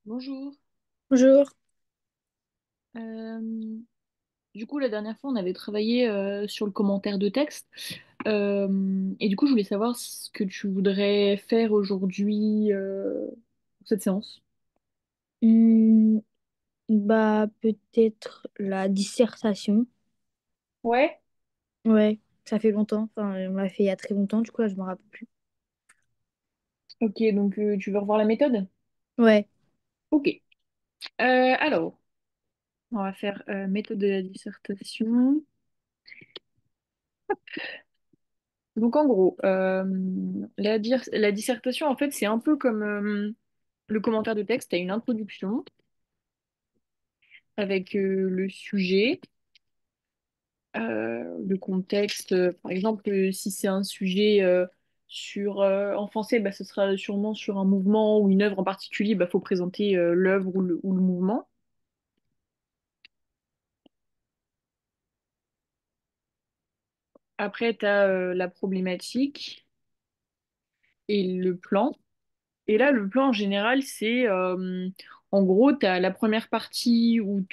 Bonjour. Bonjour. Euh, du coup, la dernière fois, on avait travaillé sur le commentaire de texte. Et du coup, je voulais savoir ce que tu voudrais faire aujourd'hui pour cette séance. Hmm, bah peut-être la dissertation. Ouais. Ouais, ça fait longtemps. Enfin, on l'a fait il y a très longtemps. Du coup, là, je me rappelle plus. Ok, donc tu veux revoir la méthode? Ouais. Ok. Alors, on va faire méthode de la dissertation. Donc en gros, la dissertation, en fait, c'est un peu comme le commentaire de texte. Tu as une introduction avec le sujet. Le contexte, par exemple, si c'est un sujet en français, bah, ce sera sûrement sur un mouvement ou une œuvre en particulier, bah, faut présenter l'œuvre ou le mouvement. Après, tu as la problématique et le plan. Et là, le plan en général, c'est en gros, tu as la première partie où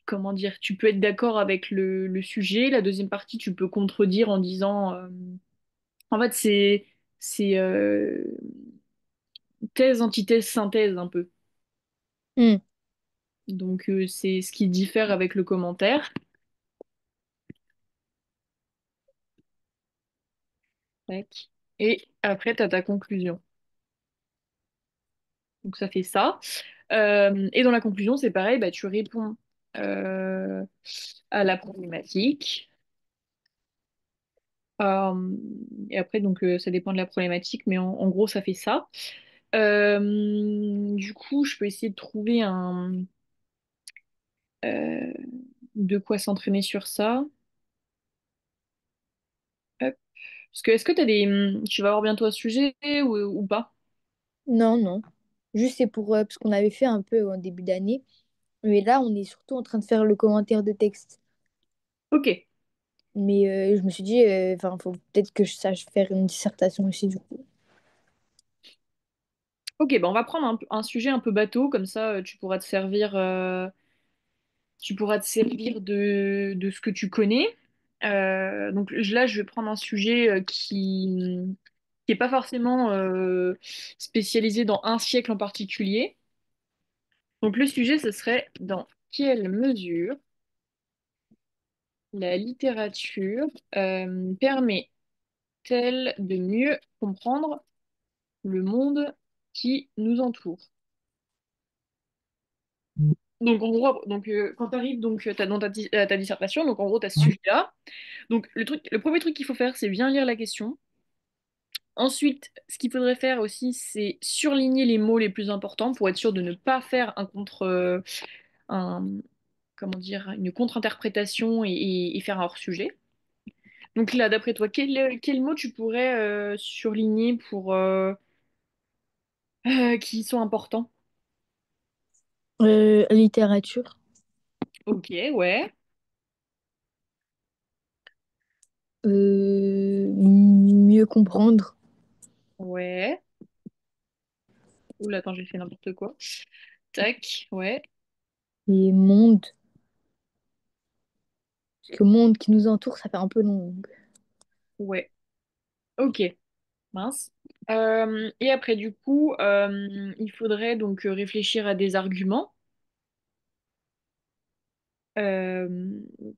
comment dire, tu peux être d'accord avec le sujet. La deuxième partie, tu peux contredire en disant, en fait, c'est thèse, antithèse, synthèse un peu. Hmm. Donc c'est ce qui diffère avec le commentaire. Tac. Et après, tu as ta conclusion. Donc ça fait ça. Et dans la conclusion, c'est pareil, bah, tu réponds euh, à la problématique. Euh, et après, donc ça dépend de la problématique, mais en gros, ça fait ça. Du coup, je peux essayer de trouver euh, de quoi s'entraîner sur ça. Hop. Parce que est-ce que tu vas avoir bientôt un sujet ou pas? Non, non. Juste c'est pour parce qu'on avait fait un peu en début d'année, mais là, on est surtout en train de faire le commentaire de texte. Ok. Mais je me suis dit, enfin, faut peut-être que je sache faire une dissertation aussi du coup. Ok, bah on va prendre un sujet un peu bateau, comme ça tu pourras te servir de ce que tu connais. Donc là, je vais prendre un sujet qui est pas forcément spécialisé dans un siècle en particulier. Donc le sujet, ce serait dans quelle mesure la littérature permet-elle de mieux comprendre le monde qui nous entoure? Donc en gros, quand tu arrives dans ta dissertation, donc en gros, tu as ce sujet-là. Donc le premier truc qu'il faut faire, c'est bien lire la question. Ensuite, ce qu'il faudrait faire aussi, c'est surligner les mots les plus importants pour être sûr de ne pas faire un, comment dire, une contre-interprétation et faire un hors-sujet. Donc là, d'après toi, quel mot tu pourrais surligner pour qui sont importants? Littérature. Ok, ouais, Mieux comprendre. ouais. Oula, attends, j'ai fait n'importe quoi. Tac, ouais, Et monde. Parce que monde qui nous entoure, ça fait un peu long. ouais. Ok, mince. Et après, du coup, il faudrait donc réfléchir à des arguments. Euh,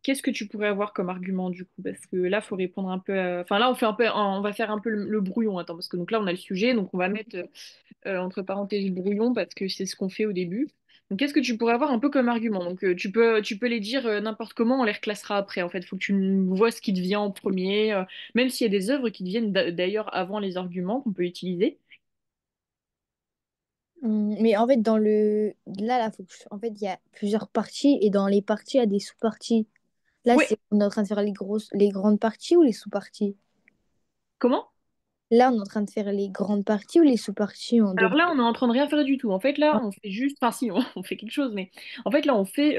Qu'est-ce que tu pourrais avoir comme argument du coup? Parce que là, faut répondre un peu. Enfin, là, on va faire un peu le brouillon. Attends, parce que donc là, on a le sujet, donc on va mettre entre parenthèses le brouillon parce que c'est ce qu'on fait au début. Donc, qu'est-ce que tu pourrais avoir un peu comme argument? Donc, tu peux les dire n'importe comment, on les reclassera après. En fait, faut que tu vois ce qui te vient en premier, même s'il y a des œuvres qui te viennent d'ailleurs avant les arguments qu'on peut utiliser. Mais en fait, dans le... là, faut que en fait, il y a plusieurs parties et dans les parties, il y a des sous-parties. Là, Ouais. on est en train de faire les grandes parties ou les sous-parties? Comment? Là, on est en train de faire les grandes parties ou les sous-parties en Alors dedans. là, on est en train de rien faire du tout. En fait, là, on fait juste, enfin si, on fait quelque chose, mais en fait, là, on fait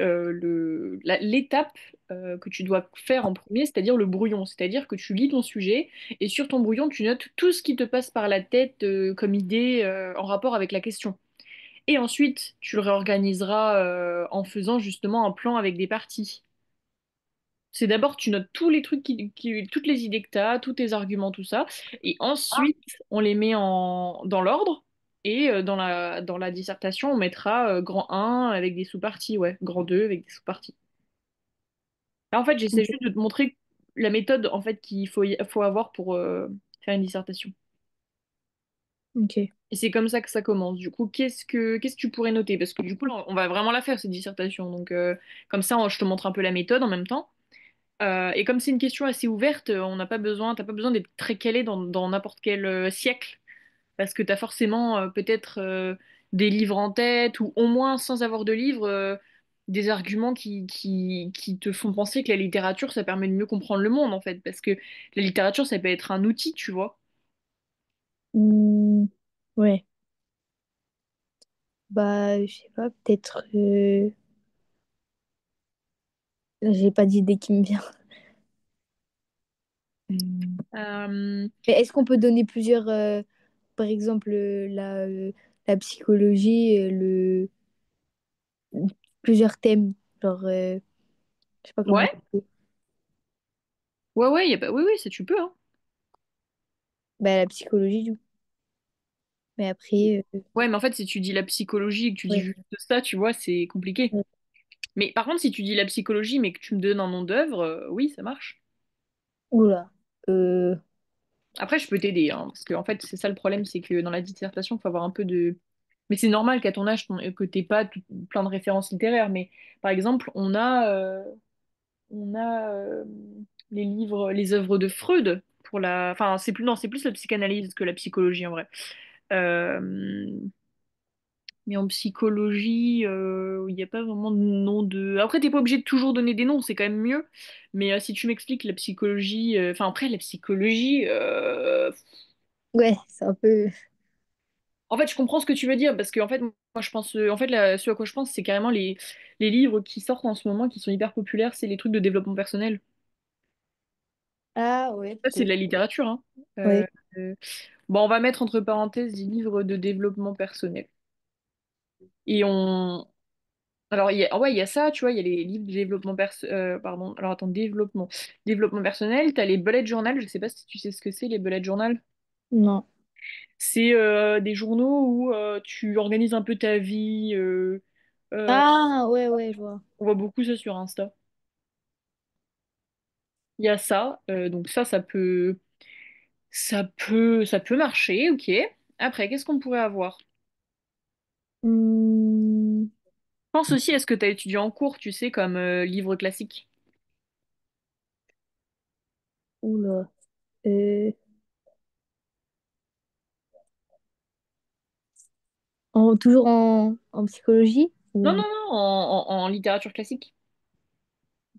l'étape que tu dois faire en premier, c'est-à-dire le brouillon. C'est-à-dire que tu lis ton sujet et sur ton brouillon, tu notes tout ce qui te passe par la tête comme idée en rapport avec la question. Et ensuite, tu le réorganiseras en faisant justement un plan avec des parties. C'est d'abord, tu notes tous les trucs, toutes les idées que tu as, tous tes arguments, tout ça. Et ensuite, on les met dans l'ordre. Et dans la dissertation, on mettra grand 1 avec des sous-parties, ouais, grand 2 avec des sous-parties. Là, en fait, j'essaie Ok. juste de te montrer la méthode en fait faut avoir pour faire une dissertation. Ok. Et c'est comme ça que ça commence. Du coup, qu'est-ce que tu pourrais noter? Parce que du coup, là, on va vraiment la faire, cette dissertation. Donc, comme ça, je te montre un peu la méthode en même temps. Et comme c'est une question assez ouverte, on n'a pas besoin, t'as pas besoin d'être très calé dans n'importe quel siècle, parce que tu as forcément peut-être des livres en tête, ou au moins sans avoir de livre, des arguments qui te font penser que la littérature, ça permet de mieux comprendre le monde, en fait, parce que la littérature, ça peut être un outil, tu vois. Hmm, ouais. Bah, je sais pas, peut-être. Là, j'ai pas d'idée qui me vient. Euh, Mais est-ce qu'on peut donner plusieurs, par exemple, la psychologie, plusieurs thèmes, genre, je sais pas comment ouais, expliquer. ouais, y a pas... oui, oui, ça tu peux, hein. Bah, la psychologie, du coup. Mais après, Ouais, mais en fait, si tu dis la psychologie et que tu dis ouais. juste ça, tu vois, c'est compliqué. Ouais. Mais par contre, si tu dis la psychologie, mais que tu me donnes un nom d'œuvre, oui, ça marche. Oula. Euh, Après, je peux t'aider, hein, parce que en fait, c'est ça le problème, c'est que dans la dissertation, il faut avoir un peu de... Mais c'est normal qu'à ton âge, que t'aies pas plein de références littéraires. Mais par exemple, on a les livres, les œuvres de Freud pour la... Enfin, c'est plus, non, c'est plus la psychanalyse que la psychologie en vrai. Euh, Mais en psychologie, il n'y a pas vraiment de nom de... Après, t'es pas obligé de toujours donner des noms, c'est quand même mieux. Mais si tu m'expliques la psychologie... Enfin, après, la psychologie... ouais, c'est un peu. En fait, je comprends ce que tu veux dire, parce que en fait, moi, je pense... En fait, ce à quoi je pense, c'est carrément les livres qui sortent en ce moment, qui sont hyper populaires, c'est les trucs de développement personnel. Ah, ouais, Ça, c'est de peut-être. la littérature, hein. Ouais. Euh, Bon, on va mettre entre parenthèses des livres de développement personnel. Et on... Alors, ouais, il y a ça, tu vois, il y a les livres de développement pardon, alors attends, développement personnel, t'as les bullet journal, je sais pas si tu sais ce que c'est, les bullet journal. Non. C'est des journaux où tu organises un peu ta vie. Euh, Ah, ouais, ouais, je vois. on voit beaucoup ça sur Insta. Il y a ça, donc ça peut marcher, ok. Après, qu'est-ce qu'on pourrait avoir? Hmm, Pense aussi à ce que tu as étudié en cours, tu sais, comme livre classique. oula. Euh, toujours en psychologie? Non, non, Ou... non, en littérature classique.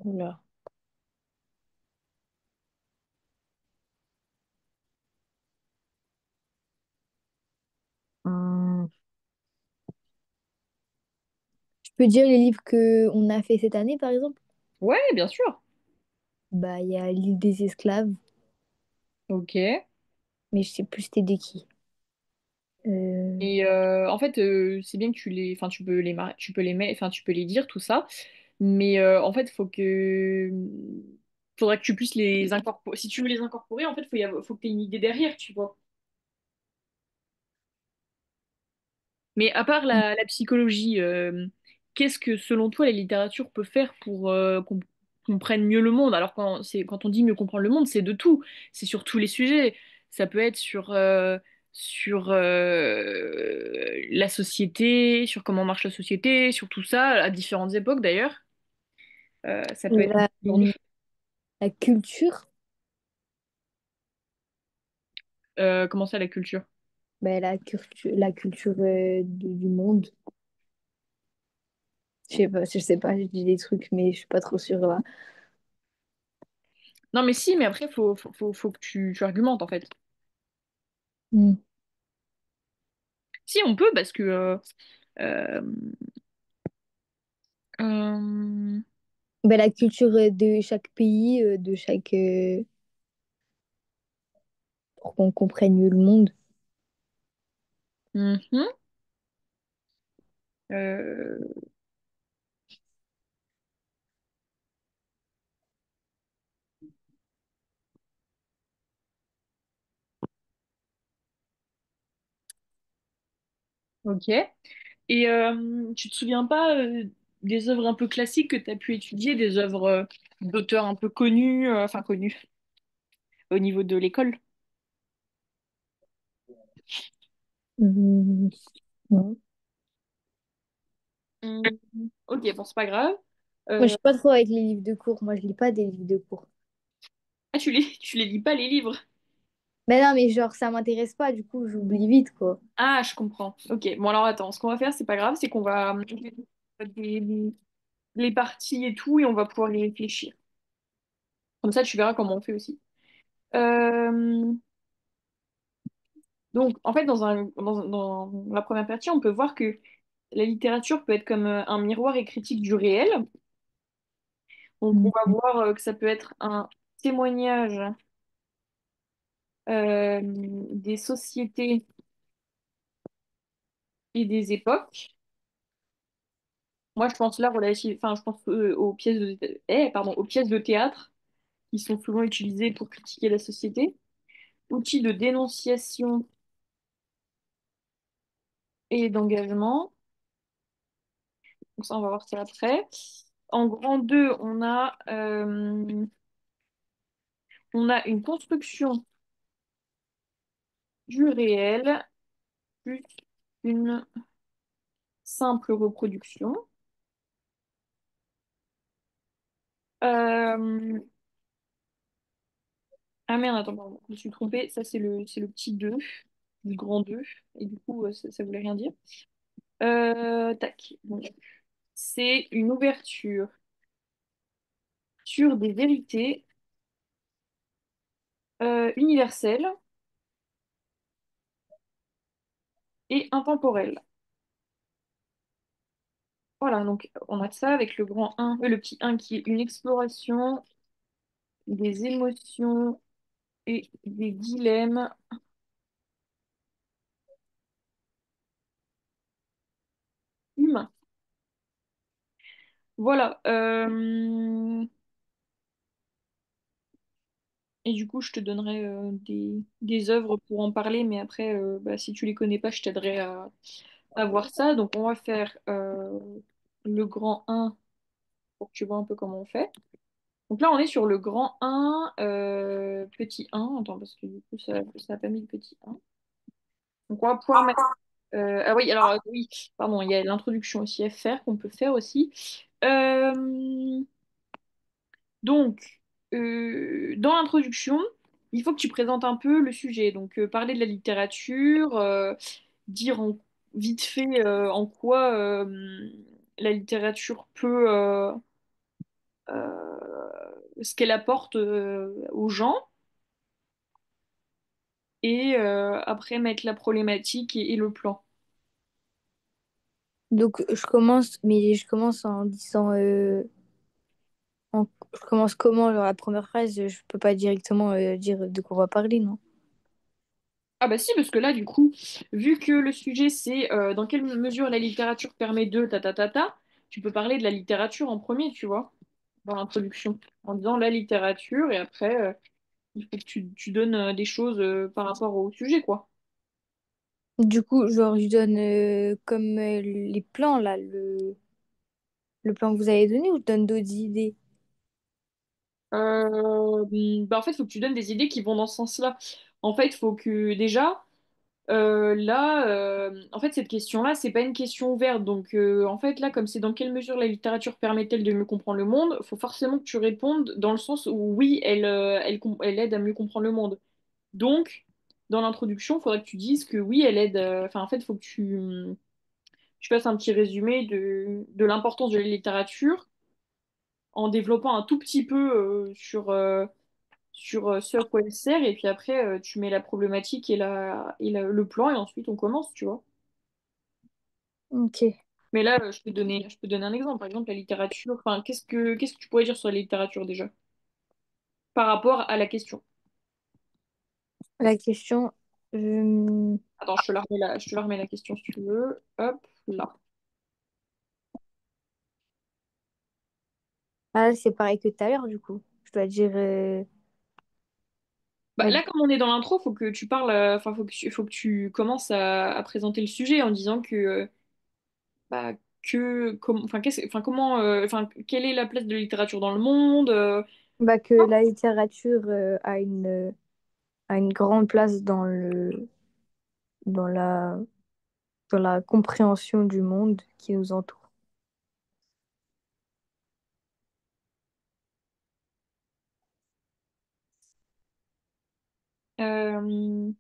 Oula. Hmm. Je peux dire les livres que on a fait cette année, par exemple? Ouais, bien sûr. Bah, il y a L'île des esclaves, Ok. mais je sais plus c'était de qui. Euh, Et en fait, c'est bien que enfin, tu peux les mettre, enfin, tu peux les dire tout ça, mais en fait, faudrait que tu puisses les incorporer. Si tu veux les incorporer, en fait, faut que tu aies une idée derrière, tu vois. Mais à part la psychologie, qu'est-ce que selon toi la littérature peut faire pour qu'on comprenne mieux le monde? Alors quand on dit mieux comprendre le monde, c'est de tout, c'est sur tous les sujets. Ça peut être sur la société, sur comment marche la société, sur tout ça, à différentes époques d'ailleurs. Ça peut être la, ce genre de choses. la culture, Comment ça, la culture? bah, la culture du monde. Je sais pas, je dis des trucs, mais je suis pas trop sûre là. Non, mais si, mais après, faut que tu argumentes en fait. Hmm. Si, on peut, parce que euh, euh, Bah, la culture de chaque pays, pour qu'on comprenne mieux le monde. mhm. Euh, ok. Et tu te souviens pas des œuvres un peu classiques que tu as pu étudier, des œuvres d'auteurs un peu connus, enfin connus au niveau de l'école? Mhm. Non. Hmm, ok, bon, c'est pas grave. Moi, je Euh, suis pas trop avec les livres de cours. Moi, je lis pas des livres de cours. ah, tu les lis pas, les livres? Mais non, mais genre, ça m'intéresse pas. Du coup, j'oublie vite, quoi. Ah, je comprends. Ok, bon alors attends, ce qu'on va faire, c'est pas grave, c'est qu'on va les parties et tout, et on va pouvoir y réfléchir. Comme ça, tu verras comment on fait aussi. Euh, donc, en fait, dans la première partie, on peut voir que la littérature peut être comme un miroir et critique du réel. Donc, on va Mhm. voir que ça peut être un témoignage des sociétés et des époques. Moi, je pense là, enfin, je pense aux pièces de théâtre qui sont souvent utilisées pour critiquer la société. Outils de dénonciation et d'engagement. Donc ça, on va voir ça après. En grand 2, on a une construction du réel plus une simple reproduction. Euh, Ah merde, attends, pardon, je me suis trompée. Ça, c'est le petit 2 du grand 2. Et du coup, ça voulait rien dire. Tac. Bon. C'est une ouverture sur des vérités universelles et intemporelles. Voilà, donc on a ça avec le grand un, le petit un qui est une exploration des émotions et des dilemmes humains. Voilà. Et du coup, je te donnerai des œuvres pour en parler, mais après, bah, si tu les connais pas, je t'aiderai à voir ça. Donc, on va faire le grand un pour que tu vois un peu comment on fait. Donc là, on est sur le grand un petit un. Attends, parce que du coup, ça n'a pas mis le petit un. Donc, on va pouvoir mettre. Ah oui, alors oui, pardon, il y a l'introduction aussi à faire qu'on peut faire aussi. Euh, donc, dans l'introduction, il faut que tu présentes un peu le sujet. Donc, parler de la littérature, dire vite fait en quoi la littérature peut, ce qu'elle apporte aux gens, et après mettre la problématique et le plan. Donc, je commence, mais je commence en disant. Je commence comment? Genre, la première phrase, je peux pas directement dire de quoi on va parler, non? Ah bah si, parce que là, du coup, vu que le sujet c'est dans quelle mesure la littérature permet de ta, tu peux parler de la littérature en premier, tu vois, dans l'introduction, en disant la littérature, et après, il faut que tu donnes des choses par rapport au sujet, quoi. Du coup, genre, je donne comme les plans, là, le plan que vous avez donné, ou je donne d'autres idées? Bah en fait, il faut que tu donnes des idées qui vont dans ce sens-là. En fait, il faut que déjà, en fait, cette question-là, c'est pas une question ouverte. Donc, en fait, là, comme c'est dans quelle mesure la littérature permet-elle de mieux comprendre le monde, il faut forcément que tu répondes dans le sens où oui, elle aide à mieux comprendre le monde. Donc, dans l'introduction, il faudrait que tu dises que oui, elle aide. Enfin, en fait, il faut que tu fasses un petit résumé de l'importance de la littérature en développant un tout petit peu sur ce à quoi elle sert. Et puis après, tu mets la problématique le plan, et ensuite on commence, tu vois. Ok. Mais là, je peux donner un exemple. Par exemple, la littérature. Enfin, qu'est-ce que tu pourrais dire sur la littérature déjà, par rapport à la question? La question, Attends, je te la remets la question si tu veux. Hop, là. Ah, là, c'est pareil que tout à l'heure, du coup. Je dois dire. Bah, Ouais, là, comme on est dans l'intro, faut que tu parles, enfin, faut que tu commences à présenter le sujet en disant bah, enfin, enfin, comment, enfin, quelle est la place de la littérature dans le monde, bah, que la littérature a une grande place dans la, dans la compréhension du monde qui nous entoure. euh,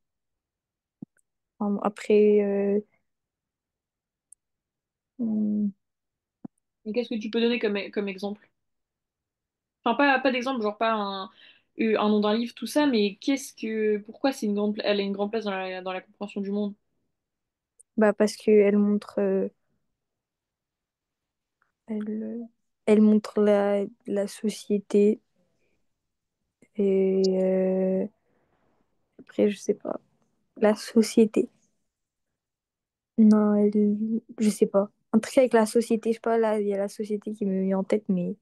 Après, hmm, et qu'est-ce que tu peux donner comme exemple? Enfin, pas d'exemple, genre pas un nom d'un livre, tout ça, mais pourquoi elle a une grande place dans la compréhension du monde? bah, parce qu'elle montre, elle montre la société et après, je sais pas, la société. Non, je sais pas. Un truc avec la société, je sais pas, là, il y a la société qui me vient en tête, mais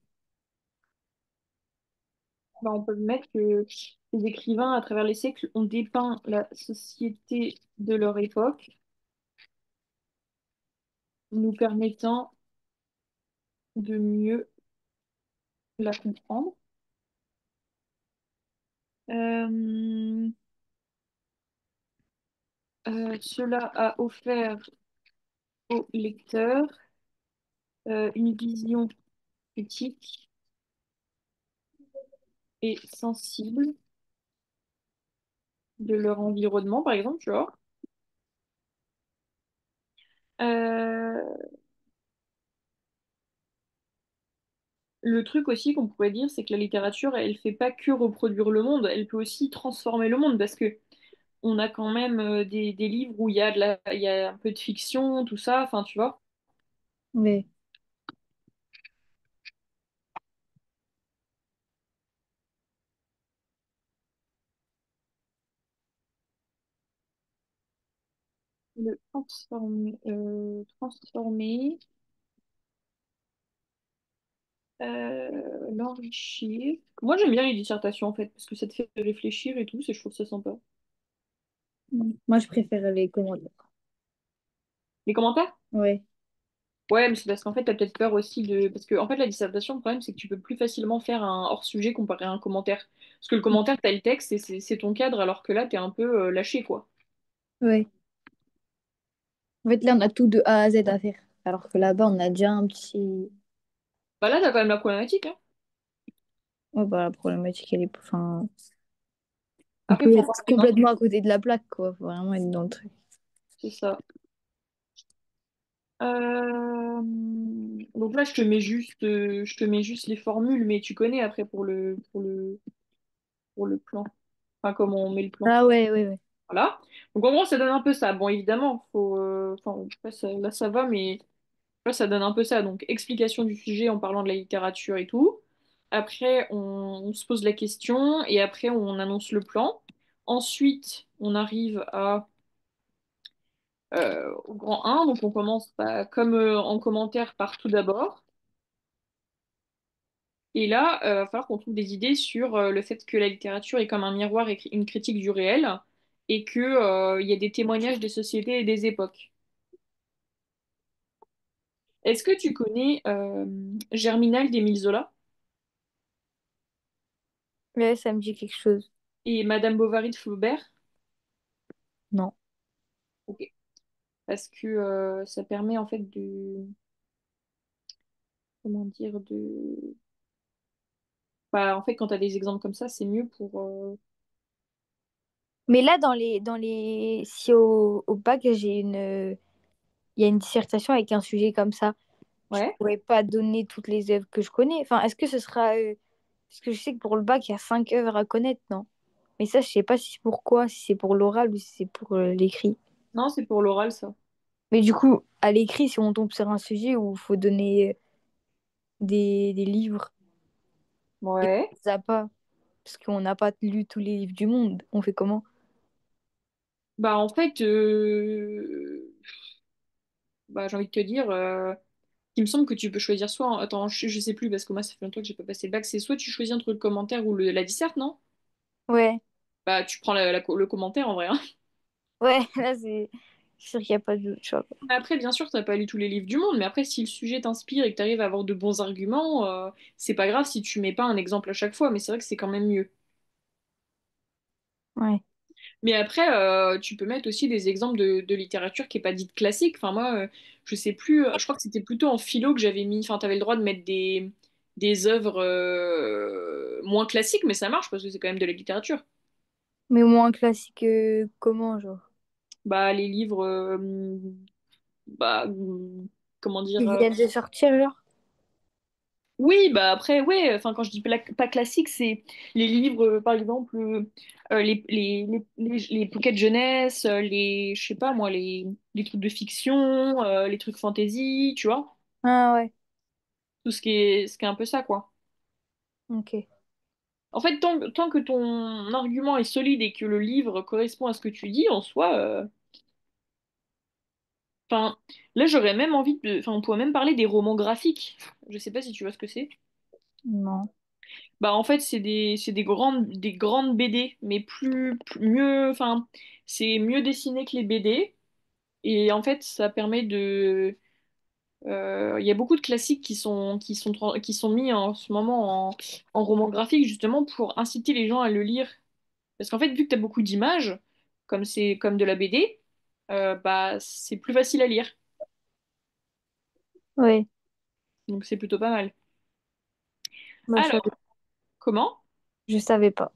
Bah, on peut mettre que les écrivains, à travers les siècles, ont dépeint la société de leur époque, nous permettant de mieux la comprendre. Euh, Cela a offert aux lecteurs une vision critique et sensible de leur environnement, par exemple, tu vois. Euh, le truc aussi qu'on pourrait dire, c'est que la littérature, elle fait pas que reproduire le monde, elle peut aussi transformer le monde, parce que on a quand même des livres où il y a un peu de fiction, tout ça, enfin, tu vois. ouais. Transformer, l'enrichir. Moi, j'aime bien les dissertations, en fait, parce que ça te fait réfléchir et tout, je trouve ça sympa. Moi, je préfère les commentaires. Les commentaires? Ouais. Ouais, mais c'est parce qu'en fait, t'as peut-être peur aussi de... Parce que, en fait, la dissertation, le problème, c'est que tu peux plus facilement faire un hors-sujet comparé à un commentaire. Parce que le commentaire, t'as le texte et c'est ton cadre, alors que là, t'es un peu lâché, quoi. Ouais. En fait, là, on a tout de A à Z à faire. Alors que là-bas, on a déjà un petit. Bah là, t'as quand même la problématique, hein. Ouais, bah, la problématique, elle est. Enfin, on Après, peut faut voir être tes mains. complètement à côté de la plaque, quoi. Faut vraiment être dans le truc. C'est ça. Donc là, je te mets juste les formules, mais tu connais après pour le plan. Enfin, comment on met le plan. Ah ouais, ouais, ouais. Voilà. Donc en gros, ça donne un peu ça. Bon, évidemment, enfin, là, ça va, mais là, ça donne un peu ça. Donc, explication du sujet en parlant de la littérature et tout. Après, on se pose la question et après, on annonce le plan. Ensuite, on arrive au grand 1. Donc, on commence comme en commentaire par tout d'abord. Et là, il va falloir qu'on trouve des idées sur le fait que la littérature est comme un miroir et une critique du réel, et que, il y a des témoignages des sociétés et des époques. Est-ce que tu connais Germinal d'Émile Zola Ouais, ça me dit quelque chose. et Madame Bovary de Flaubert? Non. Ok. Parce que ça permet en fait comment dire, bah, en fait, quand tu as des exemples comme ça, c'est mieux pour... Mais là, si au bac, il y a une dissertation avec un sujet comme ça, je Ouais. pourrais pas donner toutes les œuvres que je connais. Enfin, est-ce que ce sera... Parce que je sais que pour le bac, il y a 5 œuvres à connaître, non? Mais ça, je sais pas si c'est pour quoi, si c'est pour l'oral ou si c'est pour l'écrit. Non, c'est pour l'oral, ça. Mais du coup, à l'écrit, si on tombe sur un sujet où il faut donner des livres et Ouais. on les a pas, parce qu'on n'a pas lu tous les livres du monde, on fait comment? Bah, en fait, bah, j'ai envie de te dire... Il me semble que tu peux choisir soit, attends, je sais plus parce que moi ça fait longtemps que j'ai pas passé le bac, c'est soit tu choisis entre le commentaire ou la disserte, non? Ouais, Bah tu prends le commentaire en vrai, hein. ouais, là c'est. Je suis sûre qu'il n'y a pas de choix, quoi. Mais après, bien sûr, t'as pas lu tous les livres du monde, mais après, si le sujet t'inspire et que t'arrives à avoir de bons arguments, c'est pas grave si tu mets pas un exemple à chaque fois, mais c'est vrai que c'est quand même mieux. Ouais. Mais après, tu peux mettre aussi des exemples de littérature qui est pas dite classique. Enfin, moi, je sais plus, je crois que c'était plutôt en philo que j'avais mis, enfin, t'avais le droit de mettre des œuvres moins classiques, mais ça marche parce que c'est quand même de la littérature. Mais moins classique, comment, genre? Bah, les livres, bah, comment dire. Ils viennent de sortir, genre? Oui, bah après, ouais, enfin quand je dis pas classique, c'est les livres, par exemple, les bouquets de jeunesse, je sais pas moi, les trucs de fiction, les trucs fantasy, tu vois, Ah ouais, tout ce qui est un peu ça, quoi. ok. En fait, tant que ton argument est solide et que le livre correspond à ce que tu dis, en soi, enfin, là j'aurais même envie de, enfin, on pourrait même parler des romans graphiques. Je sais pas si tu vois ce que c'est. Non. Bah en fait c'est des grandes BD mais mieux enfin c'est mieux dessiné que les BD et en fait ça permet de il y a beaucoup de classiques qui sont mis en ce moment en roman graphique justement pour inciter les gens à le lire parce qu'en fait vu que tu as beaucoup d'images comme c'est comme de la BD bah c'est plus facile à lire Ouais, donc c'est plutôt pas mal. bah, Alors comment? je savais pas.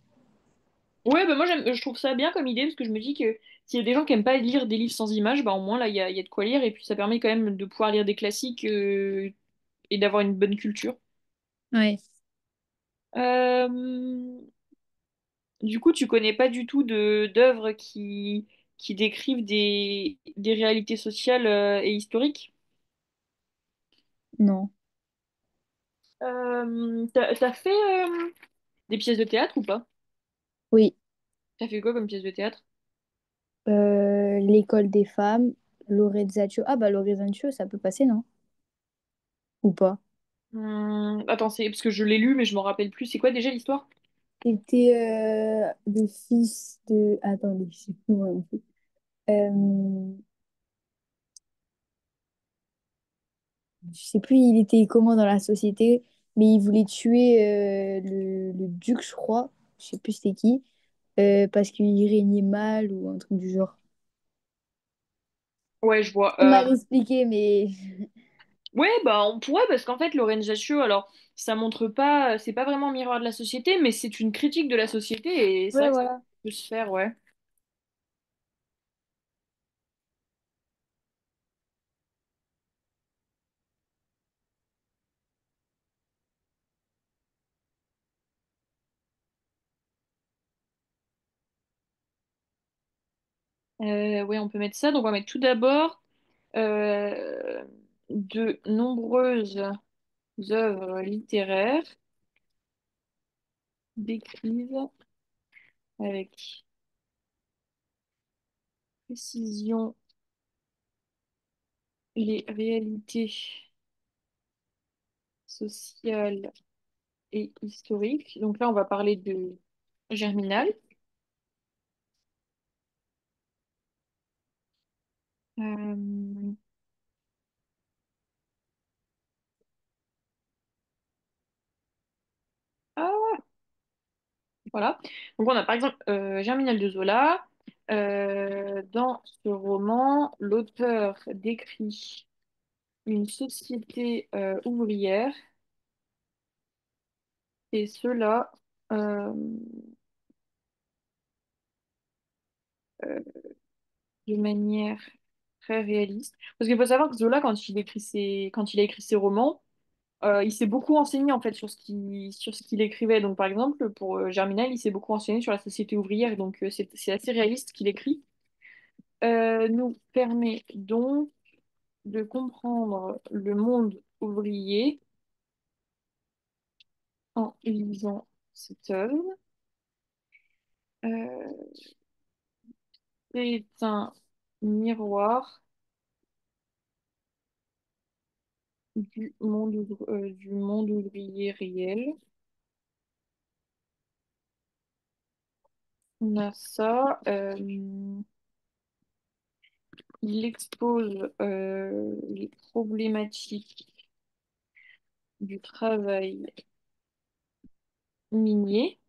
Ouais, bah moi je trouve ça bien comme idée parce que je me dis que s'il y a des gens qui aiment pas lire des livres sans images, bah au moins là il y a de quoi lire et puis ça permet quand même de pouvoir lire des classiques et d'avoir une bonne culture. Ouais. Euh, du coup, tu connais pas du tout de d'œuvres qui décrivent des réalités sociales et historiques? Non. T'as fait des pièces de théâtre ou pas? Oui. T'as fait quoi comme pièce de théâtre? L'école des femmes, Lorenzaccio. Ah bah Lorenzaccio, ça peut passer, non? Ou pas? Attends, c'est parce que je l'ai lu mais je m'en rappelle plus. C'est quoi déjà l'histoire? C'était le fils de... Attendez, je sais plus moi non plus. Euh, je sais plus il était comment dans la société, mais il voulait tuer le duc, je crois. Je sais plus c'était qui. Parce qu'il régnait mal ou un truc du genre. Ouais, je vois. C'est mal expliqué, mais... Ouais, bah on pourrait parce qu'en fait l'organisation, alors ça montre pas, c'est pas vraiment un miroir de la société, mais c'est une critique de la société et c'est Ouais, vrai que ça voilà. peut se faire, ouais. Ouais, on peut mettre ça. Donc on va mettre tout d'abord euh, de nombreuses œuvres littéraires décrivent avec précision les réalités sociales et historiques. Donc là, on va parler de Germinal. Euh, ah, voilà. Donc on a par exemple Germinal de Zola. Dans ce roman, l'auteur décrit une société ouvrière et cela euh, euh, de manière très réaliste. Parce qu'il faut savoir que Zola, quand il a écrit ses romans, il s'est beaucoup renseigné en fait sur ce qu'il écrivait. Donc par exemple, pour Germinal, il s'est beaucoup renseigné sur la société ouvrière, donc c'est assez réaliste ce qu'il écrit. Nous permet donc de comprendre le monde ouvrier en lisant cette œuvre. Euh, c'est un miroir du monde ouvrier réel. On a ça. Il expose les problématiques du travail minier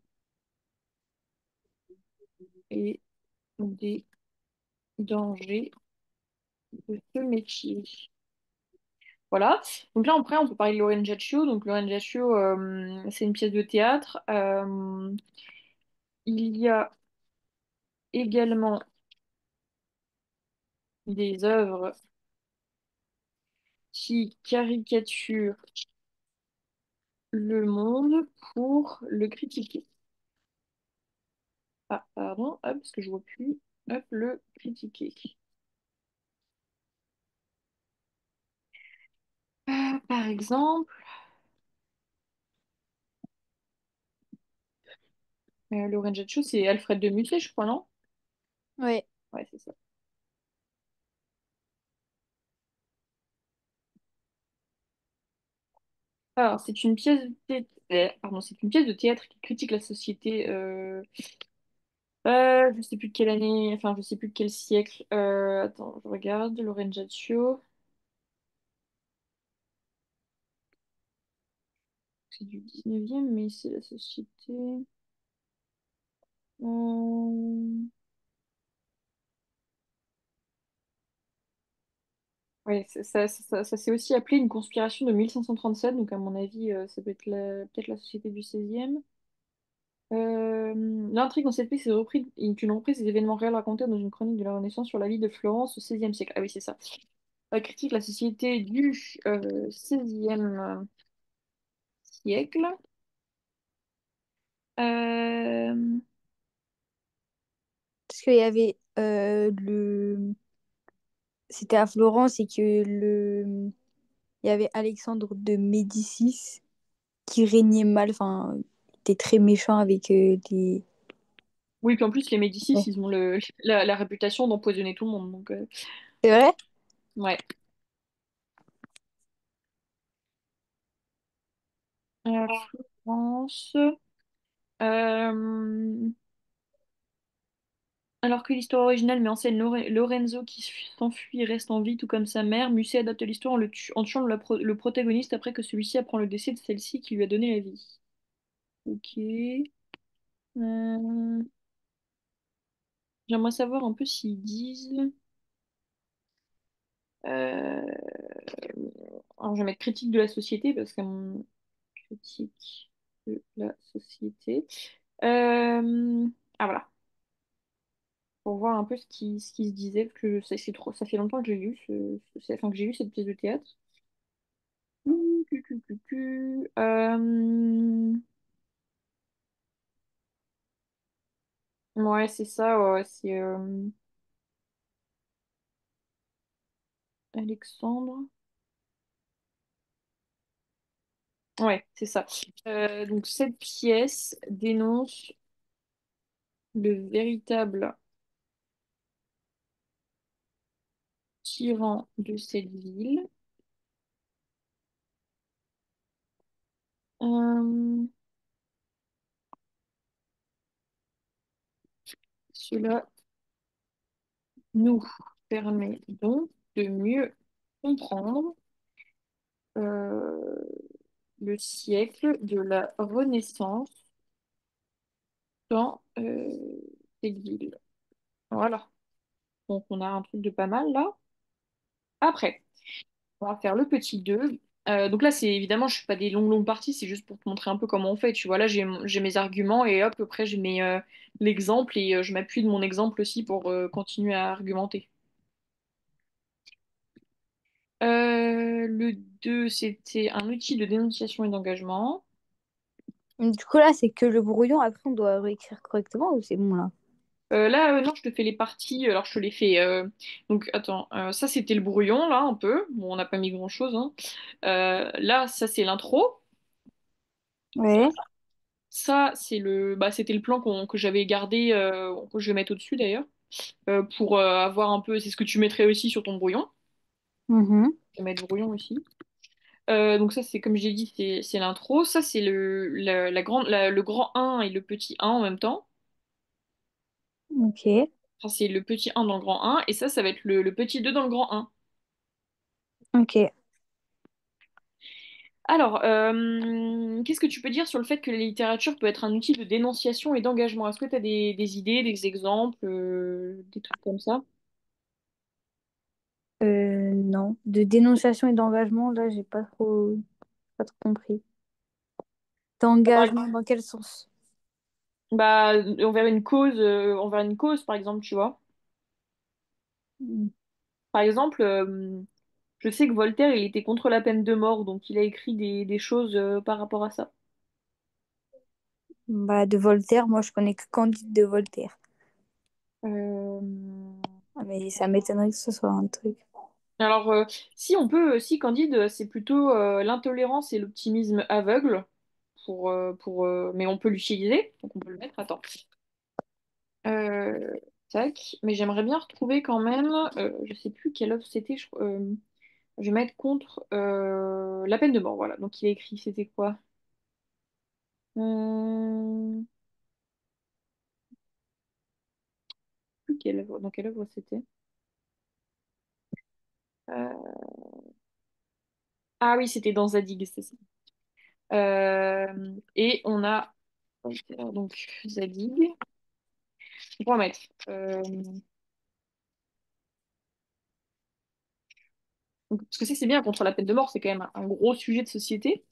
et des dangers de ce métier. Voilà. Donc là, après, on peut parler de Lauren Giacchio. Donc, Lauren Giacchio, c'est une pièce de théâtre. Il y a également des œuvres qui caricaturent le monde pour le critiquer. Ah, pardon, hop, parce que je vois plus. Hop, le critiquer. Par exemple, Lauren Giacchio, c'est Alfred de Musset, je crois, non? Ouais. Ouais, c'est ça. Alors, pardon, c'est une pièce de théâtre qui critique la société. Je sais plus de quelle année, enfin, je sais plus de quel siècle. Attends, je regarde. Lorenzaccio, c'est du 19e, mais c'est la société. Euh, Ouais, ça s'est aussi appelé une conspiration de 1537, donc à mon avis, ça peut être peut-être la société du 16e. L'intrigue dans cette pièce est une reprise des événements réels racontés dans une chronique de la Renaissance sur la vie de Florence au XVIe siècle. Ah oui, c'est ça. Critique la société du XVIe siècle. Euh, Parce qu'il y avait C'était à Florence et que il y avait Alexandre de Médicis qui régnait mal, enfin, il était très méchant avec les... Oui, puis en plus, les Médicis, Ouais. ils ont la réputation d'empoisonner tout le monde. Donc, C'est vrai? ouais. Florence. Euh, Alors que l'histoire originale met en scène Lorenzo qui s'enfuit et reste en vie, tout comme sa mère, Musset adapte l'histoire en tuant le protagoniste après que celui-ci apprend le décès de celle-ci qui lui a donné la vie. Ok. Euh, J'aimerais savoir un peu s'ils disent. euh, Alors, je vais mettre critique de la société parce que critique de la société. Ah voilà, pour voir un peu ce qui se disait, parce que ça fait longtemps que j'ai lu enfin, que j'ai lu cette pièce de théâtre. Ouais, c'est ça, ouais, c'est Alexandre. Ouais, c'est ça. Donc cette pièce dénonce le véritable tyran de cette ville. Euh, Cela nous permet donc de mieux comprendre euh, le siècle de la Renaissance dans cette ville. Voilà. Donc on a un truc de pas mal là. Après, on va faire le petit 2. Donc là, c'est évidemment, je fais pas des longues parties, c'est juste pour te montrer un peu comment on fait. Tu vois, là, j'ai mes arguments et hop, après, j'ai l'exemple et je m'appuie de mon exemple aussi pour continuer à argumenter. Le 2 c'était un outil de dénonciation et d'engagement. Du coup, là, c'est que le brouillon. Après, on doit réécrire correctement ou c'est bon, là? Là, non, je te fais les parties. Alors, je te les fais. Donc, attends. Ça, c'était le brouillon, là, un peu. Bon, on n'a pas mis grand-chose, hein. Là, ça, c'est l'intro. Ouais. Ça, c'était le plan que j'avais gardé, que je vais mettre au-dessus d'ailleurs, pour avoir un peu. C'est ce que tu mettrais aussi sur ton brouillon. Mhm. Je vais mettre brouillon aussi. Donc ça, c'est comme j'ai dit, c'est l'intro. Ça, c'est le grand un et le petit un en même temps. Ok, Enfin, c'est le petit un dans le grand un et ça va être le petit 2 dans le grand un. ok. Alors, qu'est-ce que tu peux dire sur le fait que la littérature peut être un outil de dénonciation et d'engagement? Est-ce que tu as des idées, des exemples, des trucs comme ça? Non. De dénonciation et d'engagement, là, j'ai pas trop compris. D'engagement, dans quel sens? Bah, envers une cause, par exemple, tu vois. Hmm. Par exemple, je sais que Voltaire, il était contre la peine de mort, donc il a écrit des choses par rapport à ça. Bah, de Voltaire, moi, je connais que Candide de Voltaire. Euh, Ah, mais ça m'étonnerait que ce soit un truc. Alors, si Candide, c'est plutôt l'intolérance et l'optimisme aveugle, mais on peut l'utiliser, donc on peut le mettre. Attends. Euh, Tac, mais j'aimerais bien retrouver quand même, je sais plus quelle œuvre c'était, je vais mettre contre la peine de mort, voilà. Donc il a écrit, c'était quoi? Hum, Plus dans quelle œuvre c'était? Euh, Ah oui, c'était dans Zadig, c'est ça. Et on a donc Zadig. On va mettre. Parce que c'est bien contre la peine de mort, c'est quand même un gros sujet de société.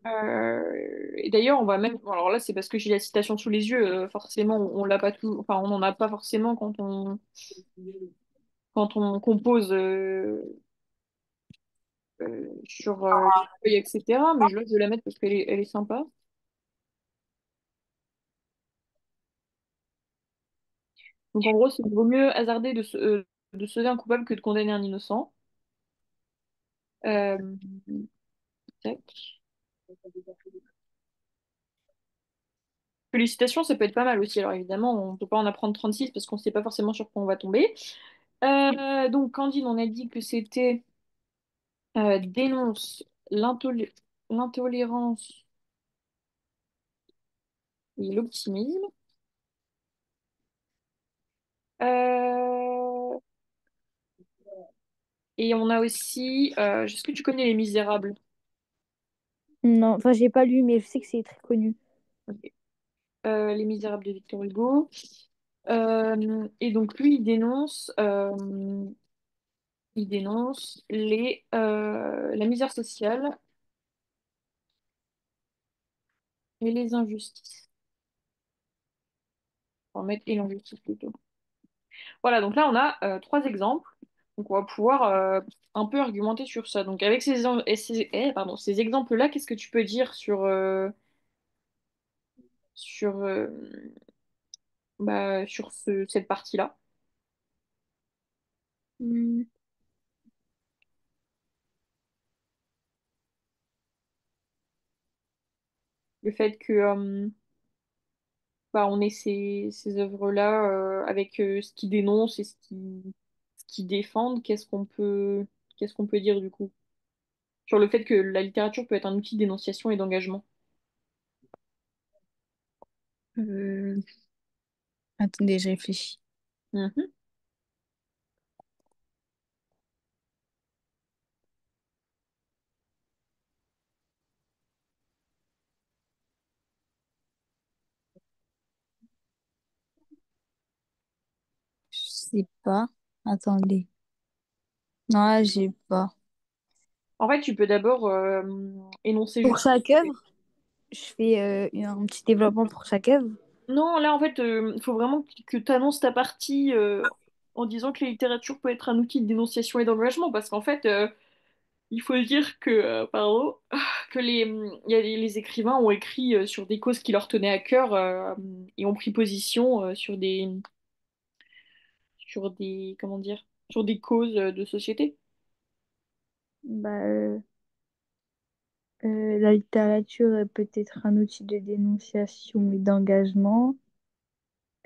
Et d'ailleurs, on va même. Bon, alors là, c'est parce que j'ai la citation sous les yeux. Forcément, on l'a pas tout. Enfin, on n'en a pas forcément quand on compose sur les feuilles, etc. Mais je vais la mettre parce elle est sympa. Donc en gros, c'est vaut mieux hasarder de sauver un coupable que de condamner un innocent. Euh, Tac. Félicitations, ça peut être pas mal aussi. Alors évidemment, on peut pas en apprendre 36 parce qu'on sait pas forcément sur quoi on va tomber. Donc Candide, on a dit que c'était dénonce l'intolérance et l'optimisme. Euh, et on a aussi, est-ce que tu connais Les Misérables? Non, enfin, j'ai pas lu, mais je sais que c'est très connu. Ok. Les Misérables de Victor Hugo. Et donc lui, il dénonce la misère sociale et les injustices. On va mettre et l'injustice plutôt. Voilà, donc là, on a trois exemples. Donc on va pouvoir un peu argumenter sur ça. Donc avec ces exemples-là, qu'est-ce que tu peux dire sur sur cette partie-là? Hmm. Le fait que on ait ces œuvres-là avec ce qu'ils dénoncent et ce qu'ils défendent, qu'est-ce qu'on peut dire du coup? Sur le fait que la littérature peut être un outil de dénonciation et d'engagement. Euh, Attendez, je réfléchis. Mhm. Je sais pas. Attendez. Non, là, j'ai pas. En fait, tu peux d'abord énoncer Pour juste. chaque œuvre, je fais un petit développement pour chaque œuvre. Non, là, en fait, il faut vraiment que tu annonces ta partie en disant que la littérature peut être un outil de dénonciation et d'engagement, parce qu'en fait, il faut dire que, pardon, que il y a les écrivains ont écrit sur des causes qui leur tenaient à cœur et ont pris position comment dire, sur des causes de société. Bah, la littérature peut être un outil de dénonciation et d'engagement.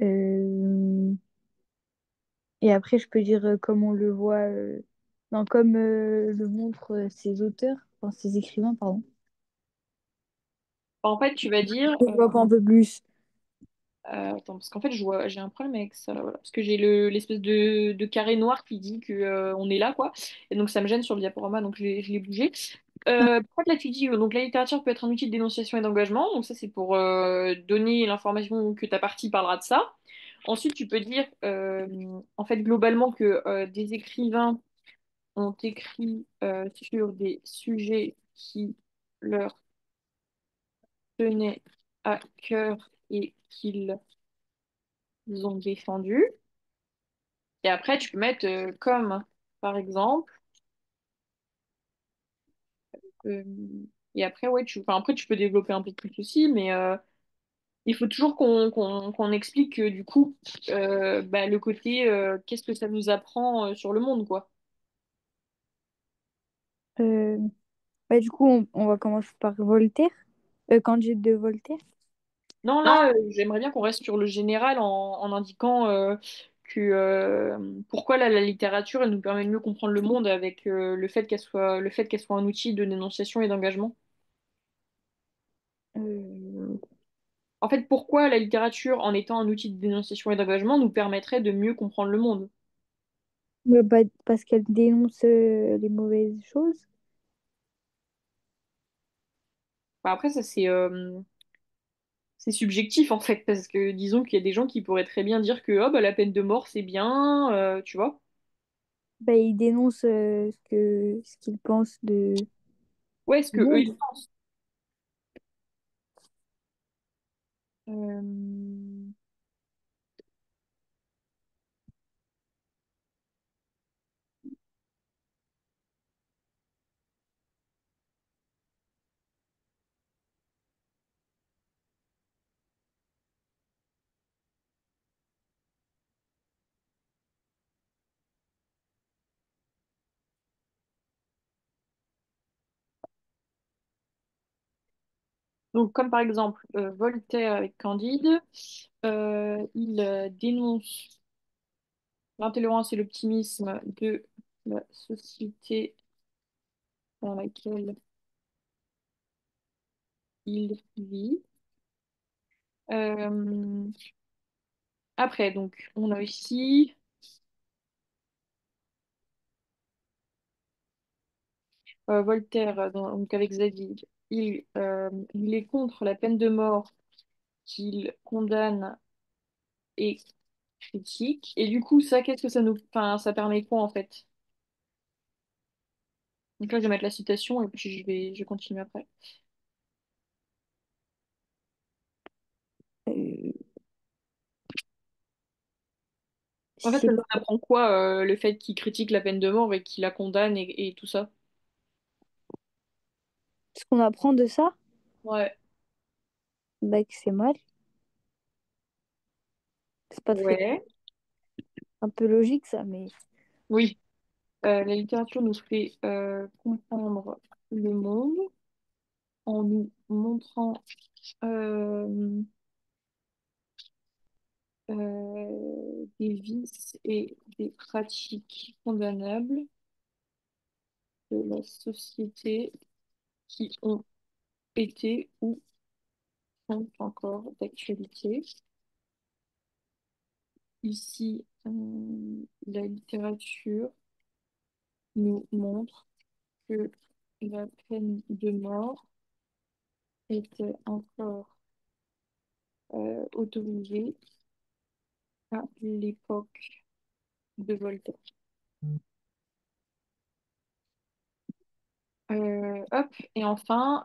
Euh, Et après, je peux dire comme on le voit, non, comme le montrent ces auteurs, enfin ces écrivains, pardon. En fait, tu vas dire, Je développe un peu plus. attends, parce qu'en fait, j'ai un problème avec ça, là, voilà. Parce que j'ai l'espèce de carré noir qui dit que, on est là, quoi. Et donc, ça me gêne sur le diaporama, donc je l'ai bougé. Pourquoi là, tu dis, donc la littérature peut être un outil de dénonciation et d'engagement. Donc, ça, c'est pour donner l'information que ta partie parlera de ça. Ensuite, tu peux dire, en fait, globalement, que des écrivains ont écrit sur des sujets qui leur tenaient à cœur et qu'ils ont défendus. Et après, tu peux mettre comme, par exemple. euh, et après, ouais, enfin, après, tu peux développer un peu plus aussi, mais il faut toujours qu'on explique du coup bah, le côté qu'est-ce que ça nous apprend sur le monde, quoi. Euh, Bah, du coup, on va commencer par Voltaire. Candide de Voltaire. Non, Non. là, j'aimerais bien qu'on reste sur le général en indiquant que pourquoi la littérature, elle nous permet de mieux comprendre le monde avec le fait qu'elle soit un outil de dénonciation et d'engagement. Euh, En fait, pourquoi la littérature, en étant un outil de dénonciation et d'engagement, nous permettrait de mieux comprendre le monde? bah, parce qu'elle dénonce les mauvaises choses. Bah, après, ça, c'est subjectif, en fait, parce que disons qu'il y a des gens qui pourraient très bien dire que oh, bah, la peine de mort, c'est bien, tu vois. Bah, il dénonce ce qu'il pense Ouais, ce du que eux, ils monde. pensent. Euh, Donc, comme par exemple Voltaire avec Candide, il dénonce l'intolérance et l'optimisme de la société dans laquelle il vit. Euh, Après, donc, on a aussi Voltaire, donc avec Zadig. Il est contre la peine de mort qu'il condamne et critique. Et du coup, ça, qu'est-ce que ça nous... Enfin, ça permet quoi, en fait? Donc là, je vais mettre la citation et puis je vais continuer après. Euh, je En fait, sais ça nous pas apprend quoi, le fait qu'il critique la peine de mort et qu'il la condamne et tout ça? ce qu'on apprend de ça, Ouais. bah, que c'est mal. C'est pas très, Ouais. un peu logique ça, mais Oui. La littérature nous fait comprendre le monde en nous montrant euh, des vices et des pratiques condamnables de la société qui ont été ou sont encore d'actualité. Ici, la littérature nous montre que la peine de mort était encore autorisée à l'époque de Voltaire. Hop, et enfin,